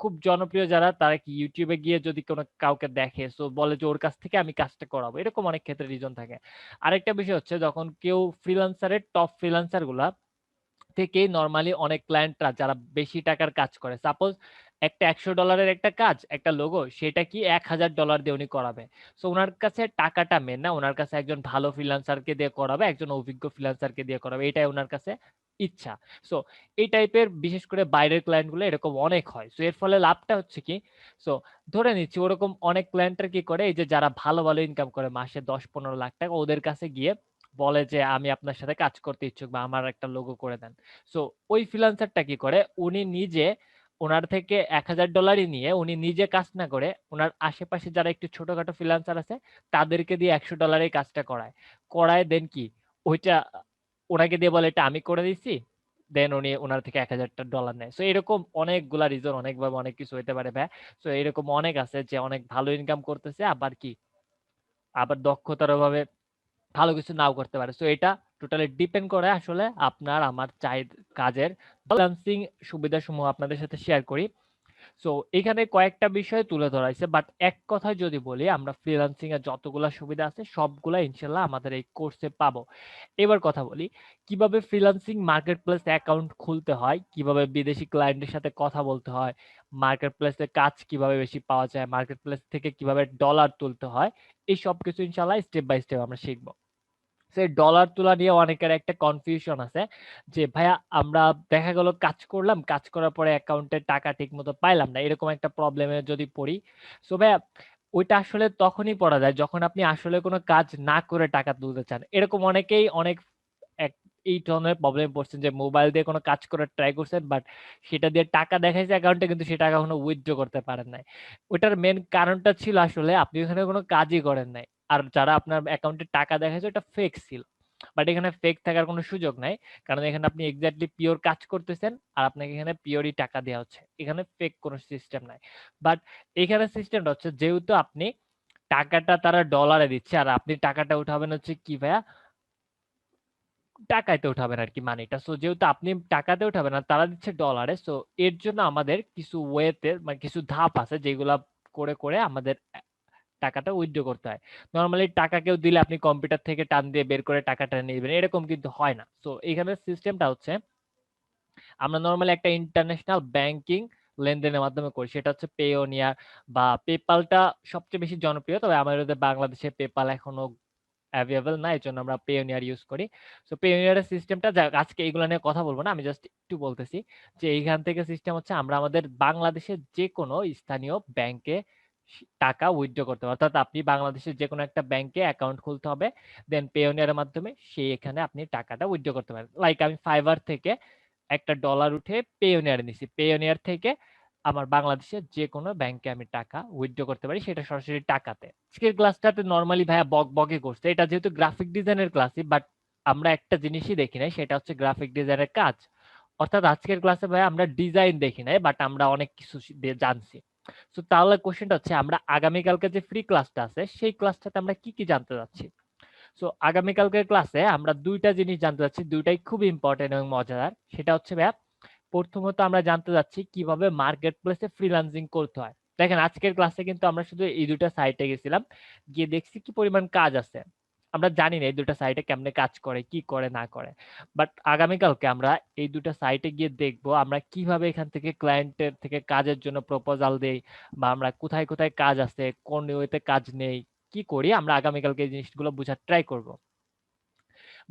খুব জনপ্রিয় যারা তারা কি YouTube এ গিয়ে যদি কোনো কাউকে দেখে সো বলে যে ওর কাছ থেকে আমি কাজটা করাবো। এরকম অনেক ক্ষেত্রে রিজন থাকে। আরেকটা বিষয় হচ্ছে যখন কেউ ফ্রিল্যান্সারের টপ ফ্রিল্যান্সার গুলা থেকেই নরমালি অনেক ক্লায়েন্টরা যারা বেশি টাকার কাজ করে। সাপোজ একটা $১০০ এর একটা কাজ, একটা লোগো সেটা কি $১,০০০ দিয়ে উনি করাবে। সো উনার কাছে টাকাটা মেইন না। উনার কাছে একজন ভালো ফ্রিল্যান্সারকে দিয়ে করাবে, একজন অভিজ্ঞ ফ্রিল্যান্সারকে দিয়ে করাবে। এটাই উনার কাছে ইচ্ছা। সো এই টাইপের বিশেষ করে বাইরের ক্লায়েন্ট গুলো এরকম অনেক হয়। সো এর ফলে লাভটা হচ্ছে কি? সো ধরে নিচ্ছি ওরকম অনেক ক্লায়েন্টরা কি করে এই যে যারা ভালো, ভালো ইনকাম করে মাসে ১০-১৫ লাখ টাকা ওদের কাছে গিয়ে বলে যে আমি আপনার সাথে কাজ করতে ইচ্ছুক বা আমার একটা লোগো করে দেন। সো ওই ফ্রিল্যান্সারটা কি করে? উনি নিজে উনার থেকে $১,০০০ নিয়ে উনি নিজে কাজ না করে উনার আশেপাশে যারা একটু ছোটখাটো ফ্রিল্যান্সার আছে তাদেরকে দিয়ে $১০০ এই কাজটা করায়। করায় দেন কি? ওইটা উনাকে দিয়ে বলে, "এটা আমি করে দিছি।" দেন উনি ওনার থেকে $1000 নেয়। সো এরকম অনেকগুলা রিজন, অনেকভাবে অনেক কিছু হইতে পারে ভাইয়া। সো এরকম অনেক আছে যে অনেক ভালো ইনকাম করতেছে, আবার কি, আবার দক্ষতার অভাবে ভালো কিছু নাও করতে পারে। সো এটা টোটালি ডিপেন্ড করে আসলে আপনার আমার কাজের। ফ্রিল্যান্সিং সুবিধাসমূহ আপনাদের সাথে শেয়ার করি। সো এখানে কয়েকটা বিষয় তুলে ধরা হইছে। বাট এক কথায় যদি বলি, আমরা ফ্রিল্যান্সিং এর যতগুলা সুবিধা আছে সবগুলা ইনশাআল্লাহ আমাদের এই কোর্সে পাবো। এবার কথা বলি কিভাবে ফ্রিল্যান্সিং মার্কেটপ্লেস অ্যাকাউন্ট খুলতে হয়, কিভাবে বিদেশি ক্লায়েন্টের সাথে কথা বলতে হয়, মার্কেটপ্লেসে কাজ কিভাবে বেশি পাওয়া যায়, মার্কেটপ্লেস থেকে কিভাবে ডলার তুলতে হয়, এই সবকিছু ইনশাআল্লাহ স্টেপ বাই স্টেপ আমরা শিখব। সেই ডলার তোলা নিয়ে অনেকের একটা কনফিউশন আছে যে ভাইয়া আমরা দেখা গেল কাজ করলাম, কাজ করার পরে অ্যাকাউন্টে টাকা ঠিক মতো পাইলাম না, এরকম একটা প্রবলেমে যদি পড়ি। সো ভাইয়া ওইটা আসলে তখনই পড়া যায় যখন আপনি আসলে কোনো কাজ না করে টাকা তুলতে চান। এরকম অনেকেই অনেক এই ধরনের প্রবলেম পড়ছেন যে মোবাইল দিয়ে কোনো কাজ করার ট্রাই করছেন, বাট সেটা দিয়ে টাকা দেখাইছে অ্যাকাউন্টে, কিন্তু সে টাকা এখনো উইথড্র করতে পারেন নাই। ওইটার মেন কারণটা ছিল আসলে আপনি ওখানে কোনো কাজই করেন নাই। আর যারা আপনার অ্যাকাউন্টে টাকা দেখাইছে ওটা ফেক ছিল। বাট এখানে ফেক থাকার কোনো সুযোগ নাই। কারণ এখানে আপনি এক্সাক্টলি পিওর কাজ করতেছেন আর আপনাকে এখানে পিওরই টাকা দেওয়া হচ্ছে। এখানে ফেক কোনো সিস্টেম নাই। বাট এখানে সিস্টেমটা হচ্ছে যেহেতু আপনি টাকাটা তারা ডলারে দিচ্ছে আর আপনি টাকাটা উঠাবেন হচ্ছে কি ভাইয়া, টাকাতে উঠাবেন আরকি মানিটা। সো যেহেতু আপনি টাকাতে উঠাবেন আর তারা দিচ্ছে ডলারে। সো এর জন্য আমাদের কিছু ওয়েতে মানে কিছু ধাপ আছে যেগুলা করে আমাদের টাকাটা উইথড্র করতে হয়। নরমালি টাকা কেউ দিলে আপনি কম্পিউটার থেকে টান দিয়ে বের করে টাকাটা নিবেন। এরকম কিন্তু হয় না। সো এখানে সিস্টেমটা হচ্ছে আমরা নরমালি একটা ইন্টারন্যাশনাল ব্যাংকিং লেনদেনের মাধ্যমে করি। সেটা হচ্ছে পেওনিয়ার বা পেপালটা সবচেয়ে বেশি জনপ্রিয়। তবে আমাদের বাংলাদেশে পেপাল এখনো অ্যাভেইলেবল না। এজন্য আমরা পেওনিয়ার ইউজ করি। সো পেওনিয়ারের সিস্টেমটা আজকে এগুলা নিয়ে কথা বলব না। আমি জাস্ট একটু বলতেছি যে এইখান থেকে সিস্টেম হচ্ছে আমরা আমাদের বাংলাদেশের যেকোনো স্থানীয় ব্যাংকে টাকা উইথড্র করতে পারবো। অর্থাৎ আপনি বাংলাদেশের যেকোনো একটা ব্যাংকে অ্যাকাউন্ট খুলতে হবে। দেন পেওনিয়ারের মাধ্যমে এখানে আপনি টাকাটা উইথড্র করতে পারেন। লাইক আমি ফাইবার থেকে একটা ডলার উঠে পেওনিয়ারে নিছি। পেওনিয়ার থেকে আমার বাংলাদেশের যেকোনো ব্যাংকে আমি টাকা উইথড্র করতে পারি, সেটা সরাসরি টাকাতে। আজকের ক্লাসটাতে নরমালি ভাইয়া বকবকই করছে। এটা যেহেতু গ্রাফিক ডিজাইনের ক্লাসই, বাট আমরা একটা জিনিসই দেখি নাই, সেটা হচ্ছে গ্রাফিক ডিজাইনের কাজ। অর্থাৎ আজকের ক্লাসে ভাইয়া আমরা ডিজাইন দেখি নাই, বাট আমরা অনেক কিছু জানছি। সো তাহলে কোশ্চেনটা হচ্ছে আমরা আগামীকালকে যে ফ্রি ক্লাসটা আছে সেই ক্লাসটাতে আমরা কি কি জানতে যাচ্ছি। সো আগামীকালকের ক্লাসে আমরা দুইটা জিনিস জানতে যাচ্ছি, দুইটাই খুব ইম্পর্টেন্ট এবং মজাদার। সেটা হচ্ছে ভাইয়া প্রথমত আমরা জানতে যাচ্ছি কিভাবে মার্কেট প্লেসে ফ্রিল্যান্সিং করতে হয়। দেখেন আজকের ক্লাসে কিন্তু আমরা শুধু এই দুটা সাইটে গেছিলাম, গিয়ে দেখছি কি পরিমাণ কাজ আছে। আমরা জানি না এই দুটা সাইটে কেমনে কাজ করে, কি করে না করে। বাট আগামীকালকে আমরা এই দুটা সাইটে গিয়ে দেখবো আমরা কিভাবে এখান থেকে ক্লায়েন্টের থেকে কাজের জন্য প্রপোজাল দেই, বা আমরা কোথায় কোথায় কাজ আছে, কোন ওয়েতে কাজ নেই, কি করি আমরা আগামীকালকে এই জিনিসগুলো বোঝার ট্রাই করব।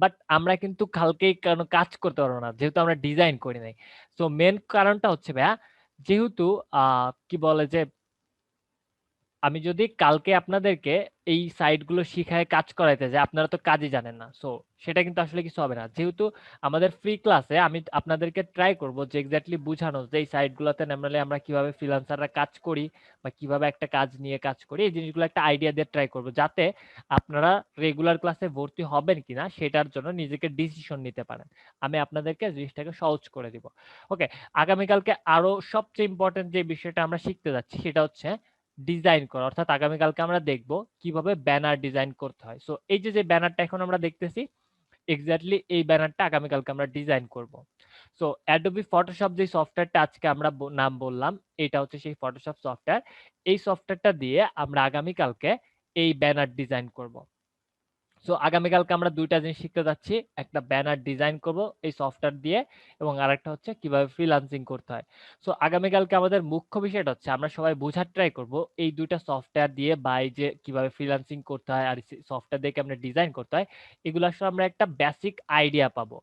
বাট আমরা কিন্তু কালকেই কোনো কাজ করতে পারবো না যেহেতু আমরা ডিজাইন করি নাই। সো মেন কারণটা হচ্ছে ভাইয়া, যেহেতু কি বলে যে আমি যদি কালকে আপনাদেরকে এই সাইট গুলো শিখায় কাজ করাইতে যাই, আপনারা তো কাজই জানেন না। সো সেটা কিন্তু আসলে কিছু হবে না। যেহেতু আমাদের ফ্রি ক্লাসে আমি আপনাদেরকে ট্রাই করব যে এক্সাক্টলি বুঝানো যে এই সাইট গুলোতে নামলে আমরা কিভাবে ফ্রিল্যান্সাররা কাজ করি বা কিভাবে একটা কাজ নিয়ে কাজ করি, এই জিনিসগুলো একটা আইডিয়া দিয়ে ট্রাই করব, যাতে আপনারা রেগুলার ক্লাসে ভর্তি হবেন কিনা সেটার জন্য নিজেকে ডিসিশন নিতে পারেন। আমি আপনাদেরকে জিনিসটাকে সহজ করে দিব। ওকে, আগামীকালকে আরো সবচেয়ে ইম্পর্টেন্ট যে বিষয়টা আমরা শিখতে যাচ্ছি সেটা হচ্ছে ডিজাইন করা। অর্থাৎ আগামীকালকে আমরা দেখব কিভাবে ব্যানার ডিজাইন করতে হয়। সো এই যে ব্যানারটা এখন আমরা দেখতেছি, এক্স্যাক্টলি এই ব্যানারটা আগামীকালকে আমরা ডিজাইন করব। সো অ্যাডোবি ফটোশপ যে সফটওয়্যারটা আজকে আমরা নাম বললাম, এটা হচ্ছে সেই ফটোশপ সফটওয়্যার। এই সফটওয়্যারটা দিয়ে আমরা আগামীকালকে এই ব্যানার ডিজাইন করব। সো আগামীকালকে আমরা দুইটা জিনিস শিখতে যাচ্ছি, একটা ব্যানার ডিজাইন করব এই সফটওয়্যার দিয়ে, এবং আরেকটা হচ্ছে কিভাবে ফ্রিল্যান্সিং করতে হয়। সো আগামীকালকে আমাদের মুখ্য বিষয়টা হচ্ছে আমরা সবাই বোঝার ট্রাই করব এই দুইটা সফটওয়্যার দিয়ে, বা এই যে কিভাবে ফ্রিল্যান্সিং করতে হয় আর সফটওয়্যার দিয়ে কেমনে ডিজাইন করতে হয়, এগুলো আসলে আমরা একটা বেসিক আইডিয়া পাবো।